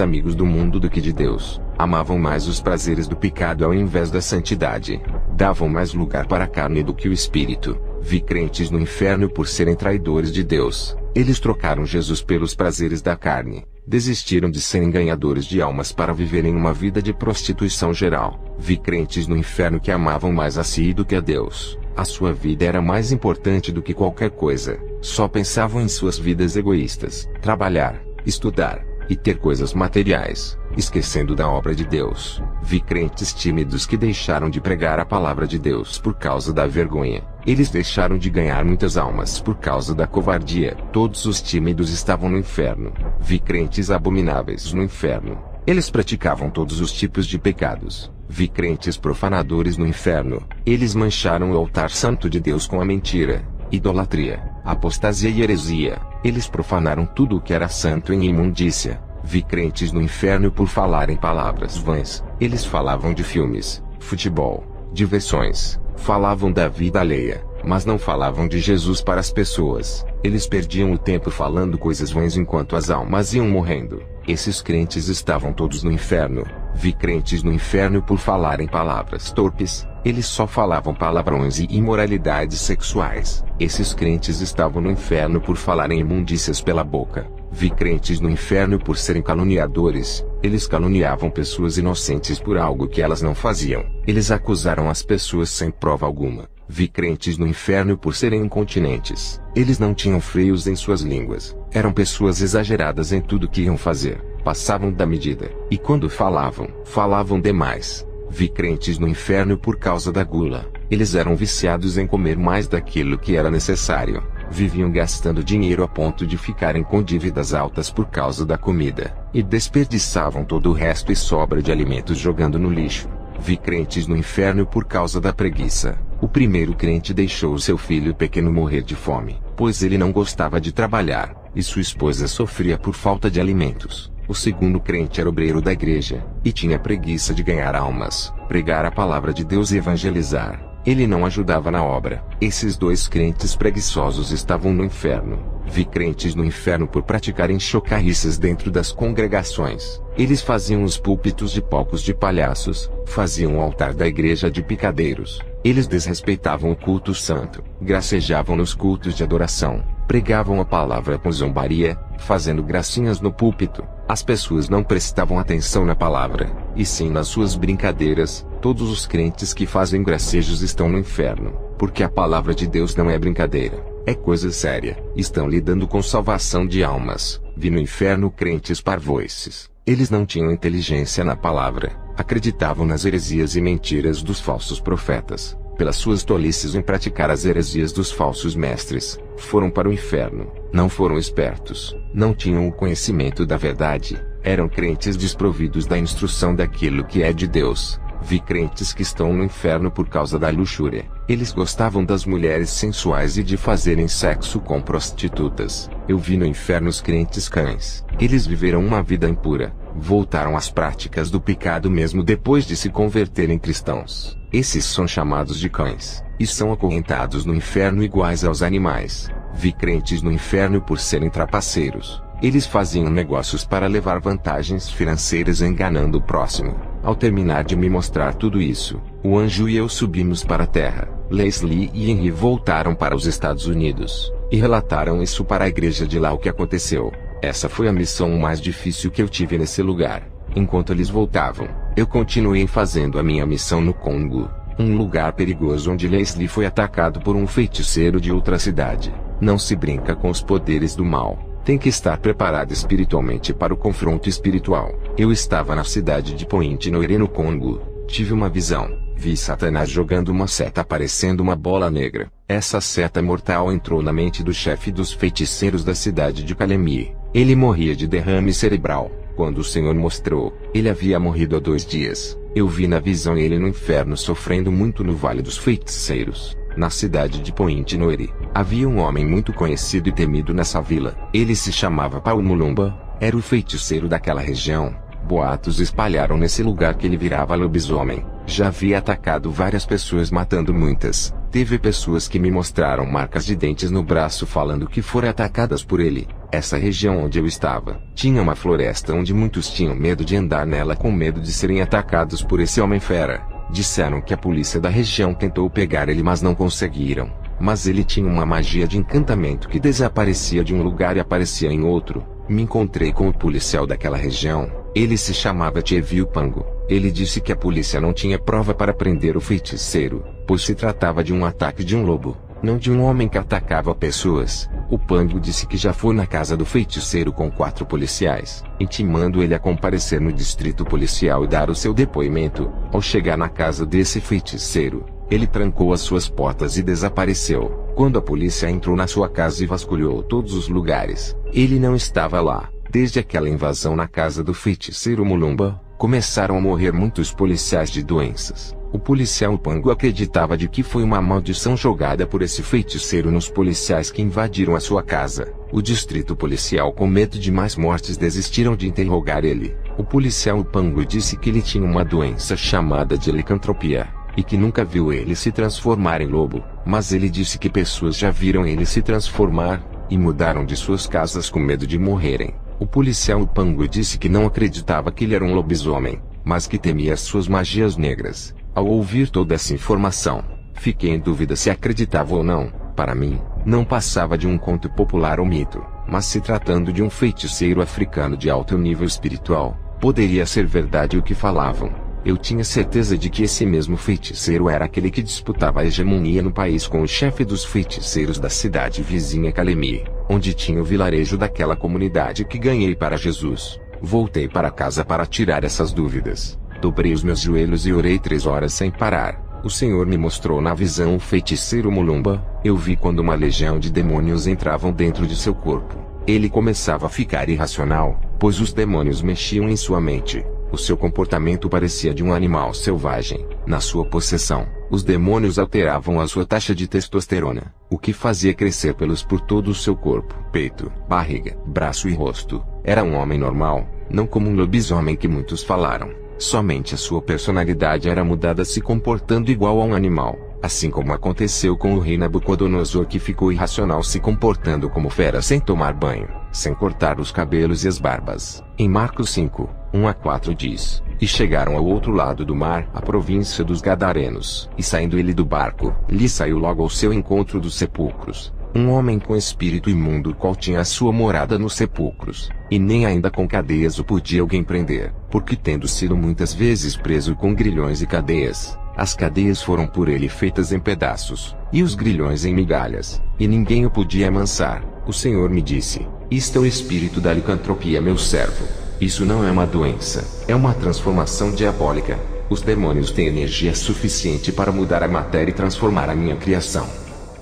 amigos do mundo do que de Deus. Amavam mais os prazeres do pecado ao invés da santidade. Davam mais lugar para a carne do que o espírito. Vi crentes no inferno por serem traidores de Deus. Eles trocaram Jesus pelos prazeres da carne. Desistiram de serem ganhadores de almas para viverem uma vida de prostituição geral. Vi crentes no inferno que amavam mais a si do que a Deus. A sua vida era mais importante do que qualquer coisa. Só pensavam em suas vidas egoístas, trabalhar, estudar e ter coisas materiais, esquecendo da obra de Deus. Vi crentes tímidos que deixaram de pregar a palavra de Deus por causa da vergonha. Eles deixaram de ganhar muitas almas por causa da covardia. Todos os tímidos estavam no inferno. Vi crentes abomináveis no inferno. Eles praticavam todos os tipos de pecados. Vi crentes profanadores no inferno. Eles mancharam o altar santo de Deus com a mentira, idolatria, apostasia e heresia. Eles profanaram tudo o que era santo em imundícia. Vi crentes no inferno por falarem palavras vãs. Eles falavam de filmes, futebol, diversões, falavam da vida alheia, mas não falavam de Jesus para as pessoas. Eles perdiam o tempo falando coisas vãs enquanto as almas iam morrendo. Esses crentes estavam todos no inferno. Vi crentes no inferno por falarem palavras torpes. Eles só falavam palavrões e imoralidades sexuais. Esses crentes estavam no inferno por falarem imundícias pela boca. Vi crentes no inferno por serem caluniadores. Eles caluniavam pessoas inocentes por algo que elas não faziam. Eles acusaram as pessoas sem prova alguma. Vi crentes no inferno por serem incontinentes. Eles não tinham freios em suas línguas. Eram pessoas exageradas em tudo que iam fazer. Passavam da medida. E quando falavam demais. Vi crentes no inferno por causa da gula. Eles eram viciados em comer mais daquilo que era necessário. Viviam gastando dinheiro a ponto de ficarem com dívidas altas por causa da comida. E desperdiçavam todo o resto e sobra de alimentos jogando no lixo. Vi crentes no inferno por causa da preguiça. O primeiro crente deixou seu filho pequeno morrer de fome, pois ele não gostava de trabalhar, e sua esposa sofria por falta de alimentos. O segundo crente era obreiro da igreja, e tinha preguiça de ganhar almas, pregar a palavra de Deus e evangelizar. Ele não ajudava na obra. Esses dois crentes preguiçosos estavam no inferno. Vi crentes no inferno por praticarem chocarrices dentro das congregações. Eles faziam os púlpitos de palcos de palhaços, faziam o altar da igreja de picadeiros. Eles desrespeitavam o culto santo, gracejavam nos cultos de adoração, pregavam a palavra com zombaria, fazendo gracinhas no púlpito. As pessoas não prestavam atenção na palavra, e sim nas suas brincadeiras. Todos os crentes que fazem gracejos estão no inferno, porque a palavra de Deus não é brincadeira, é coisa séria. Estão lidando com salvação de almas. Vi no inferno crentes parvoices. Eles não tinham inteligência na palavra, acreditavam nas heresias e mentiras dos falsos profetas. Pelas suas tolices em praticar as heresias dos falsos mestres, foram para o inferno. Não foram espertos, não tinham o conhecimento da verdade, eram crentes desprovidos da instrução daquilo que é de Deus. Vi crentes que estão no inferno por causa da luxúria. Eles gostavam das mulheres sensuais e de fazerem sexo com prostitutas. Eu vi no inferno os crentes cães. Eles viveram uma vida impura. Voltaram às práticas do pecado mesmo depois de se converterem cristãos. Esses são chamados de cães, e são acorrentados no inferno iguais aos animais. Vi crentes no inferno por serem trapaceiros. Eles faziam negócios para levar vantagens financeiras enganando o próximo. Ao terminar de me mostrar tudo isso, o anjo e eu subimos para a terra. Leslie e Henry voltaram para os Estados Unidos, e relataram isso para a igreja de lá o que aconteceu. Essa foi a missão mais difícil que eu tive nesse lugar. Enquanto eles voltavam, eu continuei fazendo a minha missão no Congo, um lugar perigoso onde Leslie foi atacado por um feiticeiro de outra cidade. Não se brinca com os poderes do mal. Tem que estar preparado espiritualmente para o confronto espiritual. Eu estava na cidade de Pointe-Noire no Congo. Tive uma visão. Vi Satanás jogando uma seta parecendo uma bola negra. Essa seta mortal entrou na mente do chefe dos feiticeiros da cidade de Calemi. Ele morria de derrame cerebral. Quando o Senhor mostrou, ele havia morrido há 2 dias. Eu vi na visão ele no inferno sofrendo muito no Vale dos Feiticeiros. Na cidade de Pointe-Noire, havia um homem muito conhecido e temido nessa vila. Ele se chamava Paul Mulumba, era o feiticeiro daquela região. Boatos espalharam nesse lugar que ele virava lobisomem. Já havia atacado várias pessoas, matando muitas. Teve pessoas que me mostraram marcas de dentes no braço falando que foram atacadas por ele. Essa região onde eu estava, tinha uma floresta onde muitos tinham medo de andar nela com medo de serem atacados por esse homem fera. Disseram que a polícia da região tentou pegar ele mas não conseguiram. Mas ele tinha uma magia de encantamento que desaparecia de um lugar e aparecia em outro. Me encontrei com o policial daquela região. Ele se chamava Tchevio Pango. Ele disse que a polícia não tinha prova para prender o feiticeiro, pois se tratava de um ataque de um lobo, não de um homem que atacava pessoas. O Pango disse que já foi na casa do feiticeiro com 4 policiais, intimando ele a comparecer no distrito policial e dar o seu depoimento. Ao chegar na casa desse feiticeiro, ele trancou as suas portas e desapareceu. Quando a polícia entrou na sua casa e vasculhou todos os lugares, ele não estava lá. Desde aquela invasão na casa do feiticeiro Mulumba, começaram a morrer muitos policiais de doenças. O policial Pango acreditava de que foi uma maldição jogada por esse feiticeiro nos policiais que invadiram a sua casa. O distrito policial, com medo de mais mortes, desistiram de interrogar ele. O policial Pango disse que ele tinha uma doença chamada de licantropia, e que nunca viu ele se transformar em lobo, mas ele disse que pessoas já viram ele se transformar, e mudaram de suas casas com medo de morrerem. O policial Pango disse que não acreditava que ele era um lobisomem, mas que temia as suas magias negras. Ao ouvir toda essa informação, fiquei em dúvida se acreditava ou não. Para mim, não passava de um conto popular ou mito, mas se tratando de um feiticeiro africano de alto nível espiritual, poderia ser verdade o que falavam. Eu tinha certeza de que esse mesmo feiticeiro era aquele que disputava a hegemonia no país com o chefe dos feiticeiros da cidade vizinha Calemi, onde tinha o vilarejo daquela comunidade que ganhei para Jesus. Voltei para casa para tirar essas dúvidas. Dobrei os meus joelhos e orei 3 horas sem parar. O Senhor me mostrou na visão o feiticeiro Mulumba. Eu vi quando uma legião de demônios entravam dentro de seu corpo. Ele começava a ficar irracional, pois os demônios mexiam em sua mente. O seu comportamento parecia de um animal selvagem. Na sua possessão, os demônios alteravam a sua taxa de testosterona, o que fazia crescer pelos por todo o seu corpo, peito, barriga, braço e rosto. Era um homem normal, não como um lobisomem que muitos falaram. Somente a sua personalidade era mudada, se comportando igual a um animal, assim como aconteceu com o rei Nabucodonosor, que ficou irracional se comportando como fera sem tomar banho, sem cortar os cabelos e as barbas. Em Marcos 5, 1-4 diz: E chegaram ao outro lado do mar, a província dos Gadarenos, e saindo ele do barco, lhe saiu logo ao seu encontro dos sepulcros um homem com espírito imundo, qual tinha a sua morada nos sepulcros, e nem ainda com cadeias o podia alguém prender, porque tendo sido muitas vezes preso com grilhões e cadeias, as cadeias foram por ele feitas em pedaços, e os grilhões em migalhas, e ninguém o podia amansar. O Senhor me disse: Isto é o espírito da licantropia, meu servo. Isso não é uma doença, é uma transformação diabólica. Os demônios têm energia suficiente para mudar a matéria e transformar a minha criação.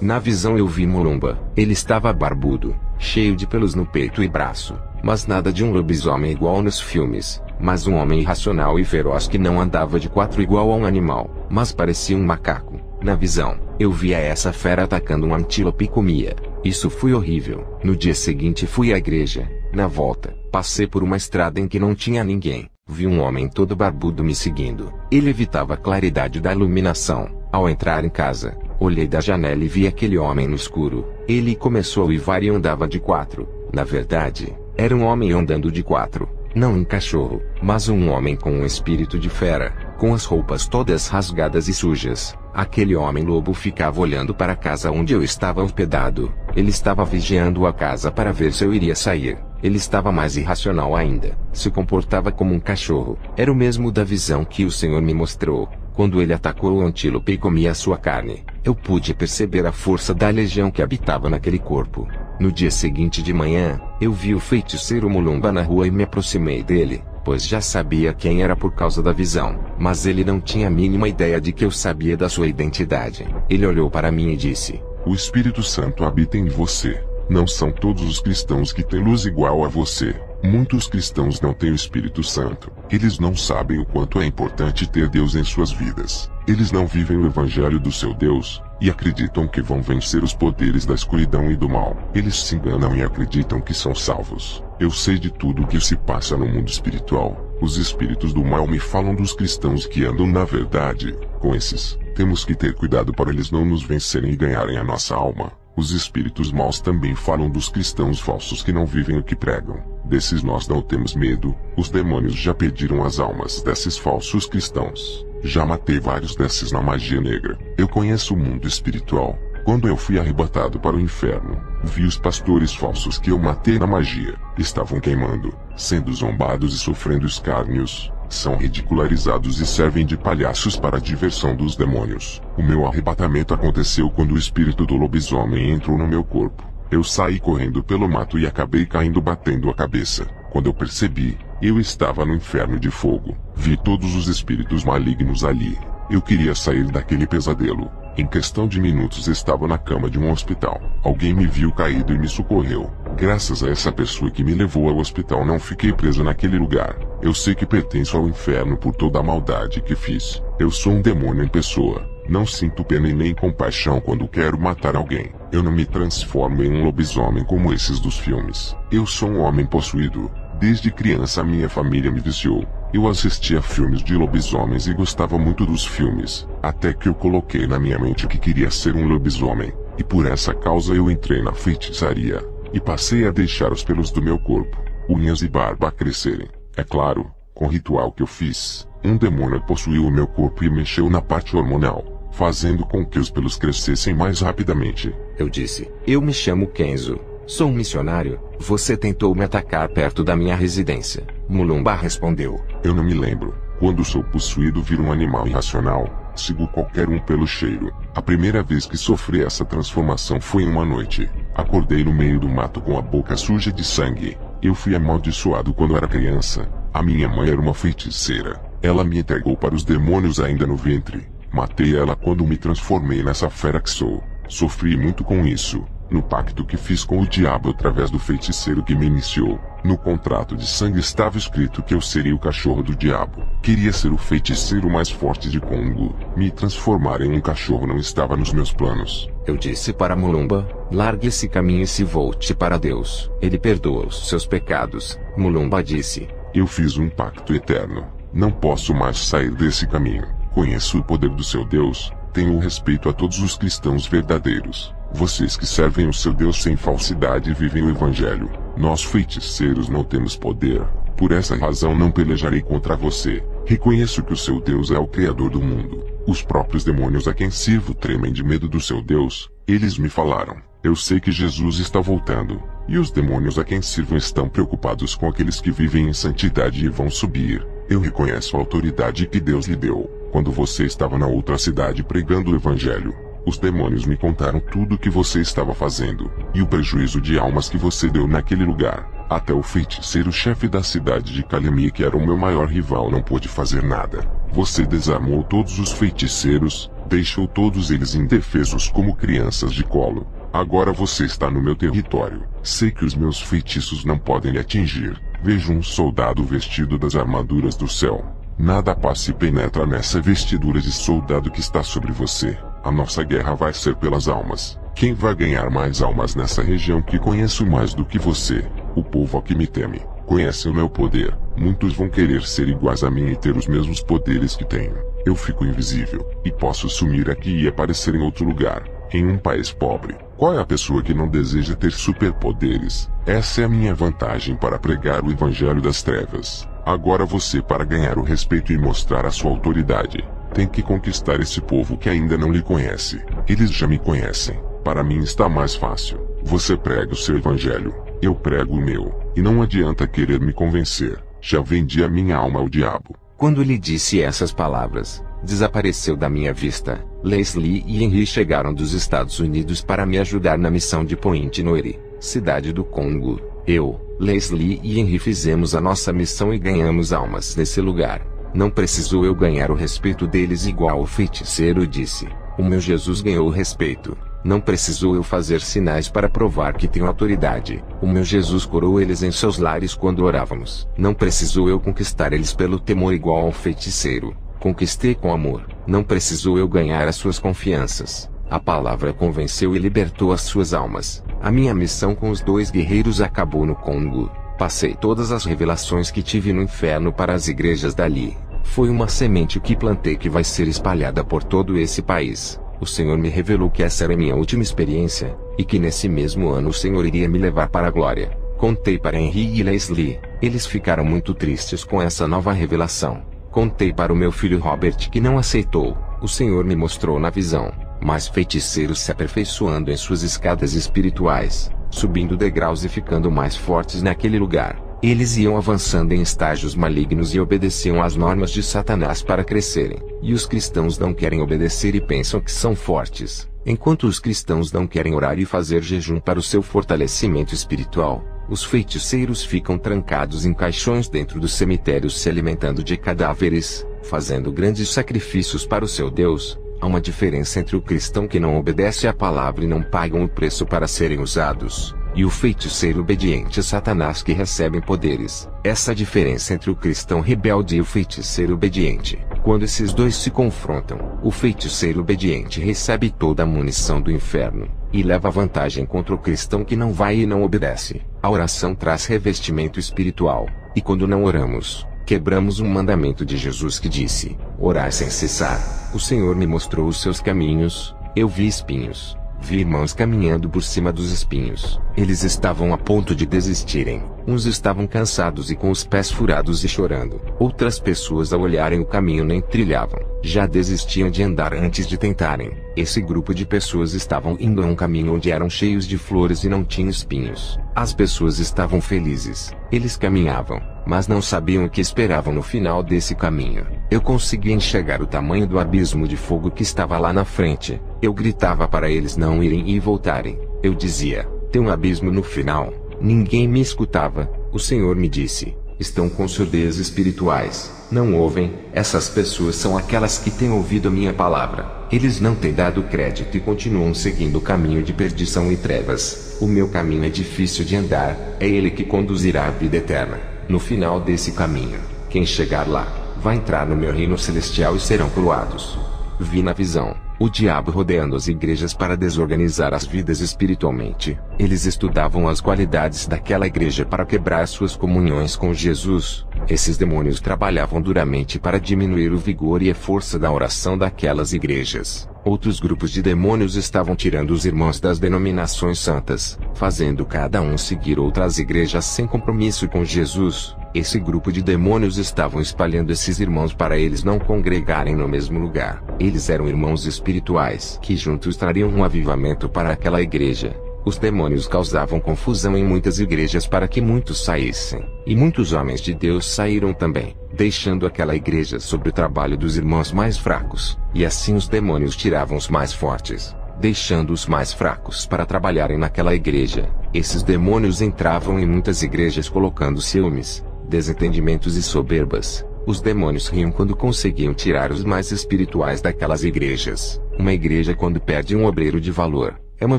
Na visão eu vi Mulumba. Ele estava barbudo, cheio de pelos no peito e braço, mas nada de um lobisomem igual nos filmes. mas um homem irracional e feroz que não andava de quatro igual a um animal, mas parecia um macaco. Na visão, eu via essa fera atacando um antílope e comia. Isso foi horrível. No dia seguinte fui à igreja. Na volta, passei por uma estrada em que não tinha ninguém. Vi um homem todo barbudo me seguindo. Ele evitava a claridade da iluminação. Ao entrar em casa, olhei da janela e vi aquele homem no escuro. Ele começou a uivar e andava de quatro. Na verdade, era um homem andando de quatro. Não um cachorro, mas um homem com um espírito de fera, com as roupas todas rasgadas e sujas. Aquele homem-lobo ficava olhando para a casa onde eu estava hospedado. Ele estava vigiando a casa para ver se eu iria sair. Ele estava mais irracional ainda. Se comportava como um cachorro. Era o mesmo da visão que o Senhor me mostrou. Quando ele atacou o antílope e comia a sua carne, eu pude perceber a força da legião que habitava naquele corpo. No dia seguinte de manhã, eu vi o feiticeiro Mulumba na rua e me aproximei dele, pois já sabia quem era por causa da visão, mas ele não tinha a mínima ideia de que eu sabia da sua identidade. Ele olhou para mim e disse: "O Espírito Santo habita em você. Não são todos os cristãos que têm luz igual a você. Muitos cristãos não têm o Espírito Santo. Eles não sabem o quanto é importante ter Deus em suas vidas. Eles não vivem o evangelho do seu Deus, e acreditam que vão vencer os poderes da escuridão e do mal. Eles se enganam e acreditam que são salvos. Eu sei de tudo o que se passa no mundo espiritual. Os espíritos do mal me falam dos cristãos que andam na verdade. Com esses, temos que ter cuidado para eles não nos vencerem e ganharem a nossa alma. Os espíritos maus também falam dos cristãos falsos que não vivem o que pregam. Desses nós não temos medo. Os demônios já pediram as almas desses falsos cristãos. Já matei vários desses na magia negra. Eu conheço o mundo espiritual. Quando eu fui arrebatado para o inferno, vi os pastores falsos que eu matei na magia. Estavam queimando, sendo zombados e sofrendo escárnios. São ridicularizados e servem de palhaços para a diversão dos demônios. O meu arrebatamento aconteceu quando o espírito do lobisomem entrou no meu corpo. Eu saí correndo pelo mato e acabei caindo batendo a cabeça. Quando eu percebi, eu estava no inferno de fogo. Vi todos os espíritos malignos ali. Eu queria sair daquele pesadelo. Em questão de minutos estava na cama de um hospital. Alguém me viu caído e me socorreu. Graças a essa pessoa que me levou ao hospital não fiquei preso naquele lugar. Eu sei que pertenço ao inferno por toda a maldade que fiz. Eu sou um demônio em pessoa. Não sinto pena e nem compaixão quando quero matar alguém. Eu não me transformo em um lobisomem como esses dos filmes. Eu sou um homem possuído. Desde criança minha família me viciou. Eu assistia filmes de lobisomens e gostava muito dos filmes, até que eu coloquei na minha mente que queria ser um lobisomem, e por essa causa eu entrei na feitiçaria, e passei a deixar os pelos do meu corpo, unhas e barba crescerem. É claro, com o ritual que eu fiz, um demônio possuiu o meu corpo e mexeu na parte hormonal, fazendo com que os pelos crescessem mais rapidamente. Eu disse: "Eu me chamo Kenzo. Sou um missionário. Você tentou me atacar perto da minha residência." Mulumba respondeu: "Eu não me lembro. Quando sou possuído viro um animal irracional. Sigo qualquer um pelo cheiro. A primeira vez que sofri essa transformação foi em uma noite. Acordei no meio do mato com a boca suja de sangue. Eu fui amaldiçoado quando era criança. A minha mãe era uma feiticeira. Ela me entregou para os demônios ainda no ventre. Matei ela quando me transformei nessa fera que sou. Sofri muito com isso. No pacto que fiz com o diabo através do feiticeiro que me iniciou. No contrato de sangue estava escrito que eu seria o cachorro do diabo. Queria ser o feiticeiro mais forte de Congo. Me transformar em um cachorro não estava nos meus planos." Eu disse para Mulumba: "Largue esse caminho e se volte para Deus. Ele perdoa os seus pecados." Mulumba disse: "Eu fiz um pacto eterno. Não posso mais sair desse caminho. Conheço o poder do seu Deus. Tenho respeito a todos os cristãos verdadeiros. Vocês que servem o seu Deus sem falsidade e vivem o evangelho. Nós feiticeiros não temos poder. Por essa razão não pelejarei contra você. Reconheço que o seu Deus é o Criador do mundo. Os próprios demônios a quem sirvo tremem de medo do seu Deus. Eles me falaram: eu sei que Jesus está voltando. E os demônios a quem sirvo estão preocupados com aqueles que vivem em santidade e vão subir. Eu reconheço a autoridade que Deus lhe deu. Quando você estava na outra cidade pregando o evangelho, os demônios me contaram tudo o que você estava fazendo, e o prejuízo de almas que você deu naquele lugar. Até o feiticeiro-chefe da cidade de Kalemie, que era o meu maior rival, não pôde fazer nada. Você desarmou todos os feiticeiros, deixou todos eles indefesos como crianças de colo. Agora você está no meu território. Sei que os meus feitiços não podem lhe atingir. Vejo um soldado vestido das armaduras do céu. Nada paz se penetra nessa vestidura de soldado que está sobre você. A nossa guerra vai ser pelas almas. Quem vai ganhar mais almas nessa região que conheço mais do que você? O povo que me teme. Conhece o meu poder. Muitos vão querer ser iguais a mim e ter os mesmos poderes que tenho. Eu fico invisível, e posso sumir aqui e aparecer em outro lugar, em um país pobre. Qual é a pessoa que não deseja ter superpoderes? Essa é a minha vantagem para pregar o evangelho das trevas. Agora você, para ganhar o respeito e mostrar a sua autoridade, tem que conquistar esse povo que ainda não lhe conhece. Eles já me conhecem. Para mim está mais fácil. Você prega o seu evangelho, eu prego o meu, e não adianta querer me convencer. Já vendi a minha alma ao diabo. Quando lhe disse essas palavras, desapareceu da minha vista. Leslie e Henry chegaram dos Estados Unidos para me ajudar na missão de Point Noire, cidade do Congo. Eu, Leslie e Henry fizemos a nossa missão e ganhamos almas nesse lugar. Não precisou eu ganhar o respeito deles igual o feiticeiro disse. O meu Jesus ganhou o respeito. Não precisou eu fazer sinais para provar que tenho autoridade. O meu Jesus curou eles em seus lares quando orávamos. Não precisou eu conquistar eles pelo temor igual ao feiticeiro. Conquistei com amor. Não precisou eu ganhar as suas confianças. A palavra convenceu e libertou as suas almas. A minha missão com os 2 guerreiros acabou no Congo. Passei todas as revelações que tive no inferno para as igrejas dali. Foi uma semente que plantei que vai ser espalhada por todo esse país. O Senhor me revelou que essa era minha última experiência, e que nesse mesmo ano o Senhor iria me levar para a glória. Contei para Henry e Leslie. Eles ficaram muito tristes com essa nova revelação. Contei para o meu filho Robert que não aceitou. O Senhor me mostrou na visão mais feiticeiros se aperfeiçoando em suas escadas espirituais, subindo degraus e ficando mais fortes naquele lugar. Eles iam avançando em estágios malignos e obedeciam às normas de Satanás para crescerem. E os cristãos não querem obedecer e pensam que são fortes. Enquanto os cristãos não querem orar e fazer jejum para o seu fortalecimento espiritual, os feiticeiros ficam trancados em caixões dentro dos cemitérios se alimentando de cadáveres, fazendo grandes sacrifícios para o seu Deus. Há uma diferença entre o cristão que não obedece à palavra e não pagam o preço para serem usados, e o feiticeiro obediente a Satanás que recebe poderes. Essa diferença entre o cristão rebelde e o feiticeiro obediente. Quando esses dois se confrontam, o feiticeiro obediente recebe toda a munição do inferno, e leva vantagem contra o cristão que não vai e não obedece. A oração traz revestimento espiritual, e quando não oramos, quebramos um mandamento de Jesus que disse: orar sem cessar. O Senhor me mostrou os seus caminhos. Eu vi espinhos. Vi irmãos caminhando por cima dos espinhos. Eles estavam a ponto de desistirem. Uns estavam cansados e com os pés furados e chorando. Outras pessoas, ao olharem o caminho, nem trilhavam. Já desistiam de andar antes de tentarem. Esse grupo de pessoas estavam indo a um caminho onde eram cheios de flores e não tinham espinhos. As pessoas estavam felizes. Eles caminhavam, mas não sabiam o que esperavam no final desse caminho. Eu conseguia enxergar o tamanho do abismo de fogo que estava lá na frente. Eu gritava para eles não irem e voltarem. Eu dizia: tem um abismo no final. Ninguém me escutava. O Senhor me disse: estão com surdez espirituais. Não ouvem. Essas pessoas são aquelas que têm ouvido a minha palavra. Eles não têm dado crédito e continuam seguindo o caminho de perdição e trevas. O meu caminho é difícil de andar. É ele que conduzirá à vida eterna. No final desse caminho, quem chegar lá, vai entrar no meu reino celestial e serão coroados. Vi na visão o diabo rodeando as igrejas para desorganizar as vidas espiritualmente. Eles estudavam as qualidades daquela igreja para quebrar suas comunhões com Jesus. Esses demônios trabalhavam duramente para diminuir o vigor e a força da oração daquelas igrejas. Outros grupos de demônios estavam tirando os irmãos das denominações santas, fazendo cada um seguir outras igrejas sem compromisso com Jesus. Esse grupo de demônios estavam espalhando esses irmãos para eles não congregarem no mesmo lugar. Eles eram irmãos espirituais que juntos trariam um avivamento para aquela igreja. Os demônios causavam confusão em muitas igrejas para que muitos saíssem. E muitos homens de Deus saíram também, deixando aquela igreja sob o trabalho dos irmãos mais fracos. E assim os demônios tiravam os mais fortes, deixando os mais fracos para trabalharem naquela igreja. Esses demônios entravam em muitas igrejas colocando ciúmes, desentendimentos e soberbas. Os demônios riam quando conseguiam tirar os mais espirituais daquelas igrejas. Uma igreja, quando perde um obreiro de valor, é uma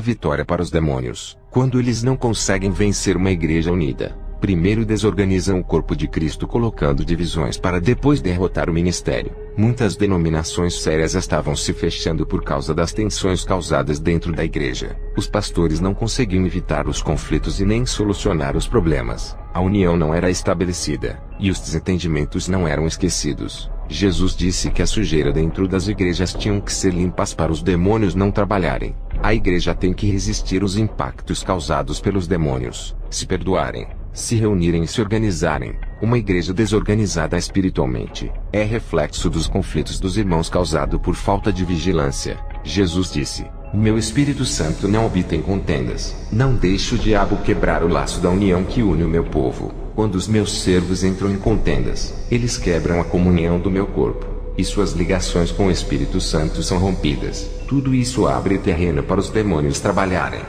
vitória para os demônios. Quando eles não conseguem vencer uma igreja unida, Primeiro desorganizam o corpo de Cristo colocando divisões para depois derrotar o ministério. Muitas denominações sérias estavam se fechando por causa das tensões causadas dentro da igreja. Os pastores não conseguiam evitar os conflitos e nem solucionar os problemas. A união não era estabelecida, e os desentendimentos não eram esquecidos. Jesus disse que a sujeira dentro das igrejas tinham que ser limpas para os demônios não trabalharem. A igreja tem que resistir aos impactos causados pelos demônios, se perdoarem, se reunirem e se organizarem. Uma igreja desorganizada espiritualmente é reflexo dos conflitos dos irmãos causado por falta de vigilância. Jesus disse: "O meu Espírito Santo não habita em contendas. Não deixe o diabo quebrar o laço da união que une o meu povo. Quando os meus servos entram em contendas, eles quebram a comunhão do meu corpo, e suas ligações com o Espírito Santo são rompidas. Tudo isso abre terreno para os demônios trabalharem."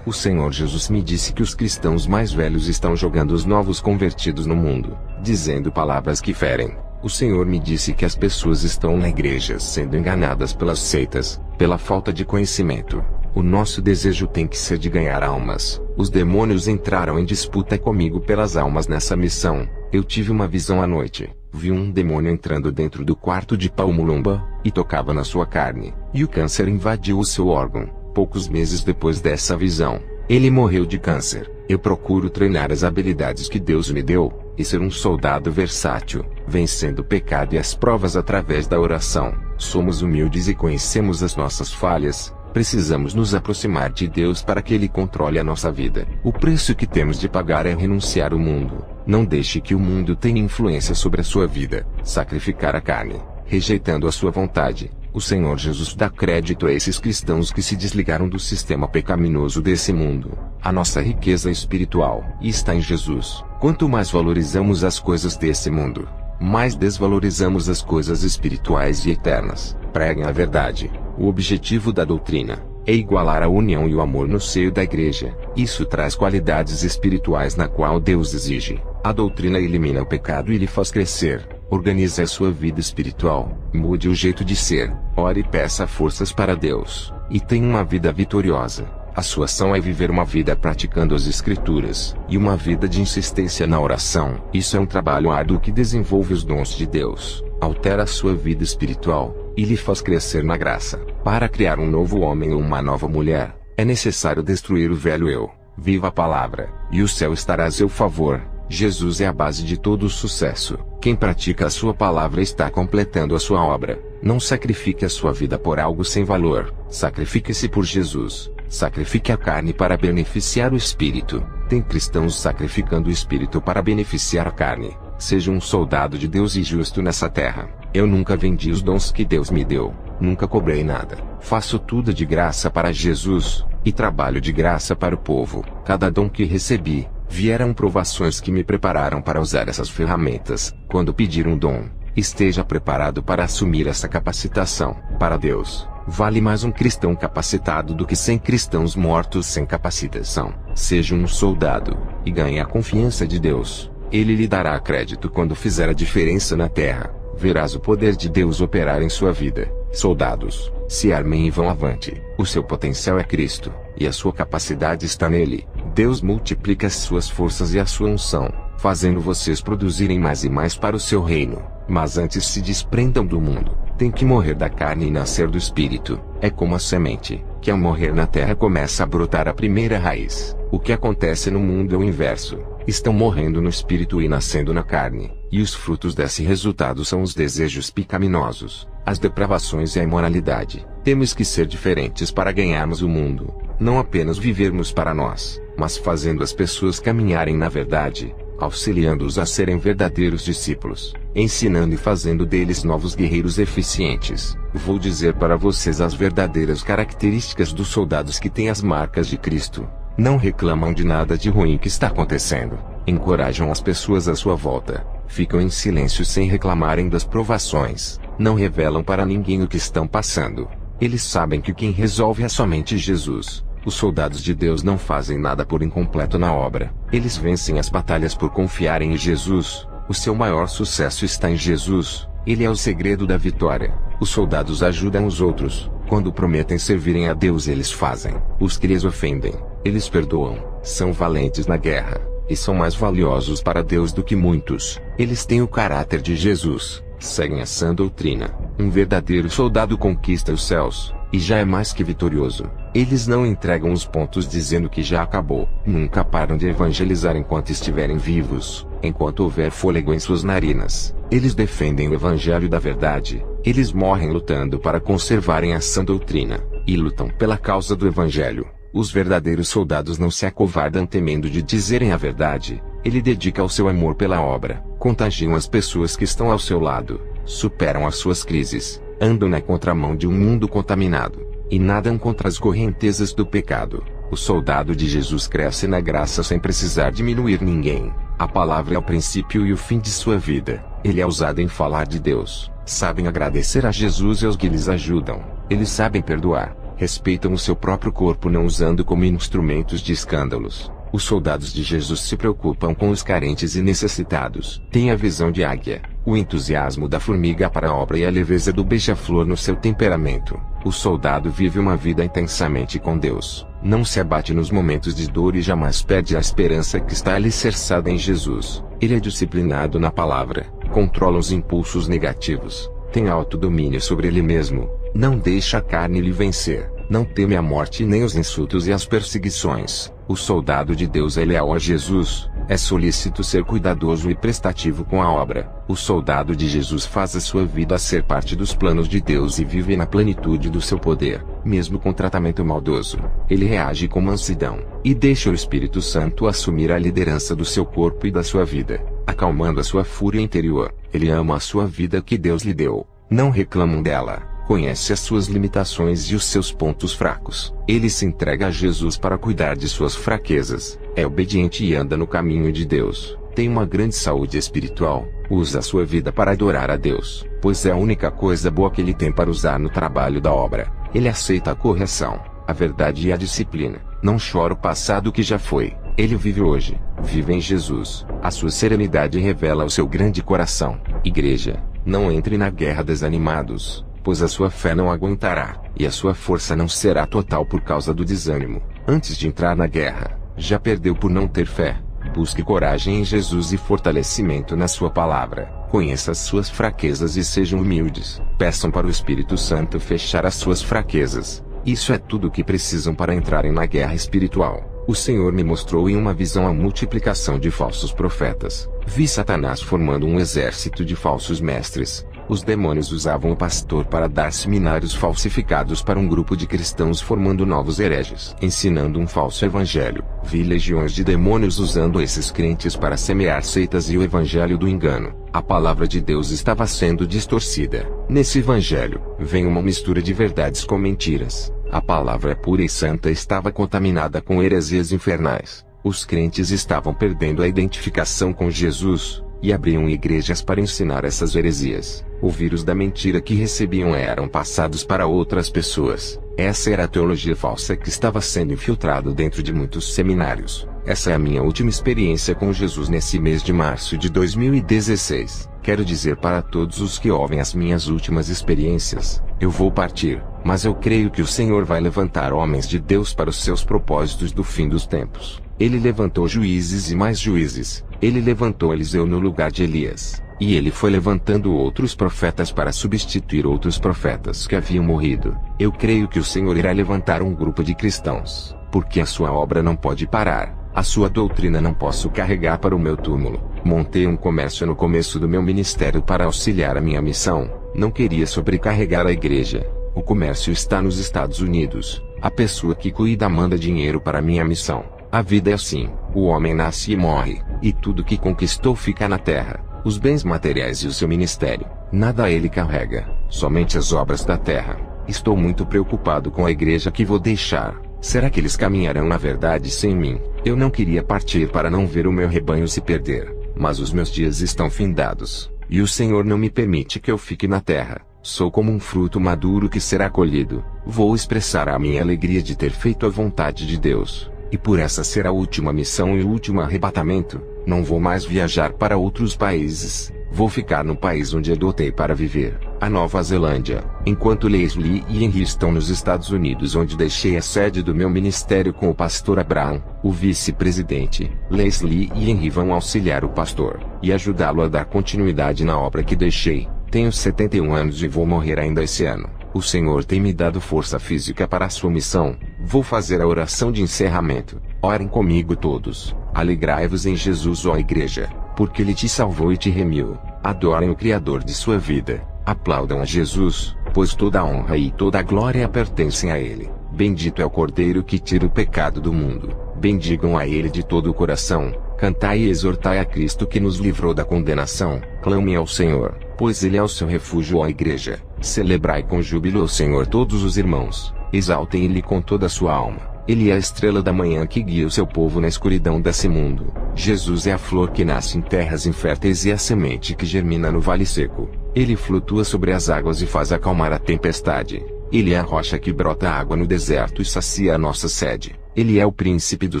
O Senhor Jesus me disse que os cristãos mais velhos estão jogando os novos convertidos no mundo, dizendo palavras que ferem. O Senhor me disse que as pessoas estão na igreja sendo enganadas pelas seitas, pela falta de conhecimento. O nosso desejo tem que ser de ganhar almas. Os demônios entraram em disputa comigo pelas almas nessa missão. Eu tive uma visão à noite. Vi um demônio entrando dentro do quarto de Paumulumba, e tocava na sua carne, e o câncer invadiu o seu órgão. Poucos meses depois dessa visão, ele morreu de câncer. Eu procuro treinar as habilidades que Deus me deu, e ser um soldado versátil, vencendo o pecado e as provas através da oração. Somos humildes e conhecemos as nossas falhas. Precisamos nos aproximar de Deus para que Ele controle a nossa vida. O preço que temos de pagar é renunciar ao mundo. Não deixe que o mundo tenha influência sobre a sua vida. Sacrificar a carne, rejeitando a sua vontade. O Senhor Jesus dá crédito a esses cristãos que se desligaram do sistema pecaminoso desse mundo. A nossa riqueza espiritual está em Jesus. Quanto mais valorizamos as coisas desse mundo, mais desvalorizamos as coisas espirituais e eternas. Preguem a verdade. O objetivo da doutrina é igualar a união e o amor no seio da igreja. Isso traz qualidades espirituais na qual Deus exige. A doutrina elimina o pecado e lhe faz crescer. Organize a sua vida espiritual. Mude o jeito de ser. Ore e peça forças para Deus. E tenha uma vida vitoriosa. A sua ação é viver uma vida praticando as Escrituras, e uma vida de insistência na oração. Isso é um trabalho árduo que desenvolve os dons de Deus, altera a sua vida espiritual, e lhe faz crescer na graça. Para criar um novo homem ou uma nova mulher, é necessário destruir o velho eu. Viva a palavra, e o céu estará a seu favor. Jesus é a base de todo o sucesso. Quem pratica a sua palavra está completando a sua obra. Não sacrifique a sua vida por algo sem valor. Sacrifique-se por Jesus. Sacrifique a carne para beneficiar o espírito. Tem cristãos sacrificando o espírito para beneficiar a carne. Seja um soldado de Deus e justo nessa terra. Eu nunca vendi os dons que Deus me deu. Nunca cobrei nada. Faço tudo de graça para Jesus, e trabalho de graça para o povo. Cada dom que recebi, vieram provações que me prepararam para usar essas ferramentas. Quando pedir um dom, esteja preparado para assumir essa capacitação. Para Deus, vale mais um cristão capacitado do que 100 cristãos mortos sem capacitação. Seja um soldado, e ganhe a confiança de Deus. Ele lhe dará crédito quando fizer a diferença na terra. Verás o poder de Deus operar em sua vida. Soldados, se armem e vão avante. O seu potencial é Cristo, e a sua capacidade está nele. Deus multiplica as suas forças e a sua unção, fazendo vocês produzirem mais e mais para o seu reino. Mas antes se desprendam do mundo. Tem que morrer da carne e nascer do espírito. É como a semente, que ao morrer na terra começa a brotar a primeira raiz. O que acontece no mundo é o inverso. Estão morrendo no espírito e nascendo na carne. E os frutos desse resultado são os desejos pecaminosos, as depravações e a imoralidade. Temos que ser diferentes para ganharmos o mundo. Não apenas vivermos para nós, mas fazendo as pessoas caminharem na verdade, auxiliando-os a serem verdadeiros discípulos, ensinando e fazendo deles novos guerreiros eficientes. Vou dizer para vocês as verdadeiras características dos soldados que têm as marcas de Cristo. Não reclamam de nada de ruim que está acontecendo. Encorajam as pessoas à sua volta. Ficam em silêncio sem reclamarem das provações. Não revelam para ninguém o que estão passando. Eles sabem que quem resolve é somente Jesus. Os soldados de Deus não fazem nada por incompleto na obra. Eles vencem as batalhas por confiarem em Jesus. O seu maior sucesso está em Jesus. Ele é o segredo da vitória. Os soldados ajudam os outros. Quando prometem servirem a Deus, eles fazem. Os que lhes ofendem, eles perdoam. São valentes na guerra. e são mais valiosos para Deus do que muitos. Eles têm o caráter de Jesus, seguem a sã doutrina. Um verdadeiro soldado conquista os céus, e já é mais que vitorioso. Eles não entregam os pontos dizendo que já acabou. Nunca param de evangelizar enquanto estiverem vivos, enquanto houver fôlego em suas narinas. Eles defendem o evangelho da verdade. Eles morrem lutando para conservarem a sã doutrina, e lutam pela causa do evangelho. Os verdadeiros soldados não se acovardam temendo de dizerem a verdade. Ele dedica o seu amor pela obra, contagiam as pessoas que estão ao seu lado, superam as suas crises, andam na contramão de um mundo contaminado, e nadam contra as correntezas do pecado. O soldado de Jesus cresce na graça sem precisar diminuir ninguém. A palavra é o princípio e o fim de sua vida. Ele é usado em falar de Deus. Sabem agradecer a Jesus e aos que lhes ajudam. Eles sabem perdoar. Respeitam o seu próprio corpo não usando como instrumentos de escândalos. Os soldados de Jesus se preocupam com os carentes e necessitados. Têm a visão de águia, o entusiasmo da formiga para a obra e a leveza do beija-flor no seu temperamento. O soldado vive uma vida intensamente com Deus. Não se abate nos momentos de dor e jamais perde a esperança que está alicerçada em Jesus. Ele é disciplinado na palavra, controla os impulsos negativos, tem autodomínio sobre ele mesmo, não deixa a carne lhe vencer, não teme a morte nem os insultos e as perseguições. O soldado de Deus é leal a Jesus, é solícito ser cuidadoso e prestativo com a obra. O soldado de Jesus faz a sua vida ser parte dos planos de Deus e vive na plenitude do seu poder, mesmo com tratamento maldoso. Ele reage com mansidão, e deixa o Espírito Santo assumir a liderança do seu corpo e da sua vida, acalmando a sua fúria interior. Ele ama a sua vida que Deus lhe deu, não reclamam dela. Conhece as suas limitações e os seus pontos fracos. Ele se entrega a Jesus para cuidar de suas fraquezas. É obediente e anda no caminho de Deus. Tem uma grande saúde espiritual. Usa a sua vida para adorar a Deus, pois é a única coisa boa que ele tem para usar no trabalho da obra. Ele aceita a correção, a verdade e a disciplina. Não chora o passado que já foi. Ele vive hoje. Vive em Jesus. A sua serenidade revela o seu grande coração. Igreja, não entre na guerra desanimados, pois a sua fé não aguentará, e a sua força não será total por causa do desânimo. Antes de entrar na guerra, já perdeu por não ter fé. Busque coragem em Jesus e fortalecimento na sua palavra. Conheça as suas fraquezas e sejam humildes. Peçam para o Espírito Santo fechar as suas fraquezas. Isso é tudo o que precisam para entrarem na guerra espiritual. O Senhor me mostrou em uma visão a multiplicação de falsos profetas. Vi Satanás formando um exército de falsos mestres. Os demônios usavam o pastor para dar seminários falsificados para um grupo de cristãos formando novos hereges, ensinando um falso evangelho. Vi legiões de demônios usando esses crentes para semear seitas e o evangelho do engano. A palavra de Deus estava sendo distorcida. Nesse evangelho, vem uma mistura de verdades com mentiras. A palavra pura e santa estava contaminada com heresias infernais. Os crentes estavam perdendo a identificação com Jesus, e abriam igrejas para ensinar essas heresias. O vírus da mentira que recebiam eram passados para outras pessoas. Essa era a teologia falsa que estava sendo infiltrada dentro de muitos seminários. Essa é a minha última experiência com Jesus nesse mês de março de 2016. Quero dizer para todos os que ouvem as minhas últimas experiências, eu vou partir, mas eu creio que o Senhor vai levantar homens de Deus para os seus propósitos do fim dos tempos. Ele levantou juízes e mais juízes. Ele levantou Eliseu no lugar de Elias. E ele foi levantando outros profetas para substituir outros profetas que haviam morrido. Eu creio que o Senhor irá levantar um grupo de cristãos, porque a sua obra não pode parar. A sua doutrina não posso carregar para o meu túmulo. Montei um comércio no começo do meu ministério para auxiliar a minha missão. Não queria sobrecarregar a igreja. O comércio está nos Estados Unidos. A pessoa que cuida manda dinheiro para a minha missão. A vida é assim, o homem nasce e morre, e tudo que conquistou fica na terra, os bens materiais e o seu ministério, nada ele carrega, somente as obras da terra. Estou muito preocupado com a igreja que vou deixar. Será que eles caminharão na verdade sem mim? Eu não queria partir para não ver o meu rebanho se perder, mas os meus dias estão findados, e o Senhor não me permite que eu fique na terra. Sou como um fruto maduro que será colhido. Vou expressar a minha alegria de ter feito a vontade de Deus. E por essa ser a última missão e o último arrebatamento, não vou mais viajar para outros países. Vou ficar no país onde adotei para viver. a Nova Zelândia, enquanto Leslie e Henry estão nos Estados Unidos, onde deixei a sede do meu ministério com o pastor Abraham, o vice-presidente. Leslie e Henry vão auxiliar o pastor e ajudá-lo a dar continuidade na obra que deixei. Tenho 71 anos e vou morrer ainda esse ano. O Senhor tem me dado força física para a sua missão. Vou fazer a oração de encerramento. Orem comigo todos. Alegrai-vos em Jesus, ó Igreja, porque Ele te salvou e te remiu. Adorem o Criador de sua vida. Aplaudam a Jesus, pois toda a honra e toda a glória pertencem a Ele. Bendito é o Cordeiro que tira o pecado do mundo. Bendigam a Ele de todo o coração. Cantai e exortai a Cristo que nos livrou da condenação. Clamem ao Senhor, pois Ele é o seu refúgio, ó Igreja. Celebrai com júbilo ao Senhor todos os irmãos. Exaltem Ele com toda a sua alma. Ele é a estrela da manhã que guia o seu povo na escuridão desse mundo. Jesus é a flor que nasce em terras inférteis e a semente que germina no vale seco. Ele flutua sobre as águas e faz acalmar a tempestade. Ele é a rocha que brota água no deserto e sacia a nossa sede. Ele é o príncipe do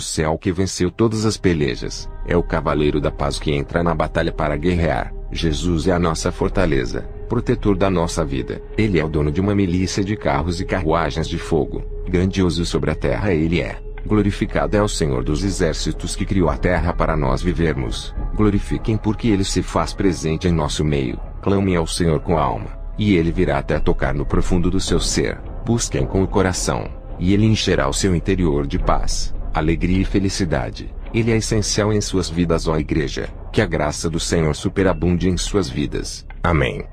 céu que venceu todas as pelejas. É o cavaleiro da paz que entra na batalha para guerrear. Jesus é a nossa fortaleza, protetor da nossa vida. Ele é o dono de uma milícia de carros e carruagens de fogo. Grandioso sobre a terra Ele é. Glorificado é o Senhor dos exércitos que criou a terra para nós vivermos. Glorifiquem porque Ele se faz presente em nosso meio. Clamem ao Senhor com a alma, e Ele virá até tocar no profundo do seu ser. Busquem com o coração, e Ele encherá o seu interior de paz, alegria e felicidade. Ele é essencial em suas vidas, ó Igreja. Que a graça do Senhor superabunde em suas vidas. Amém.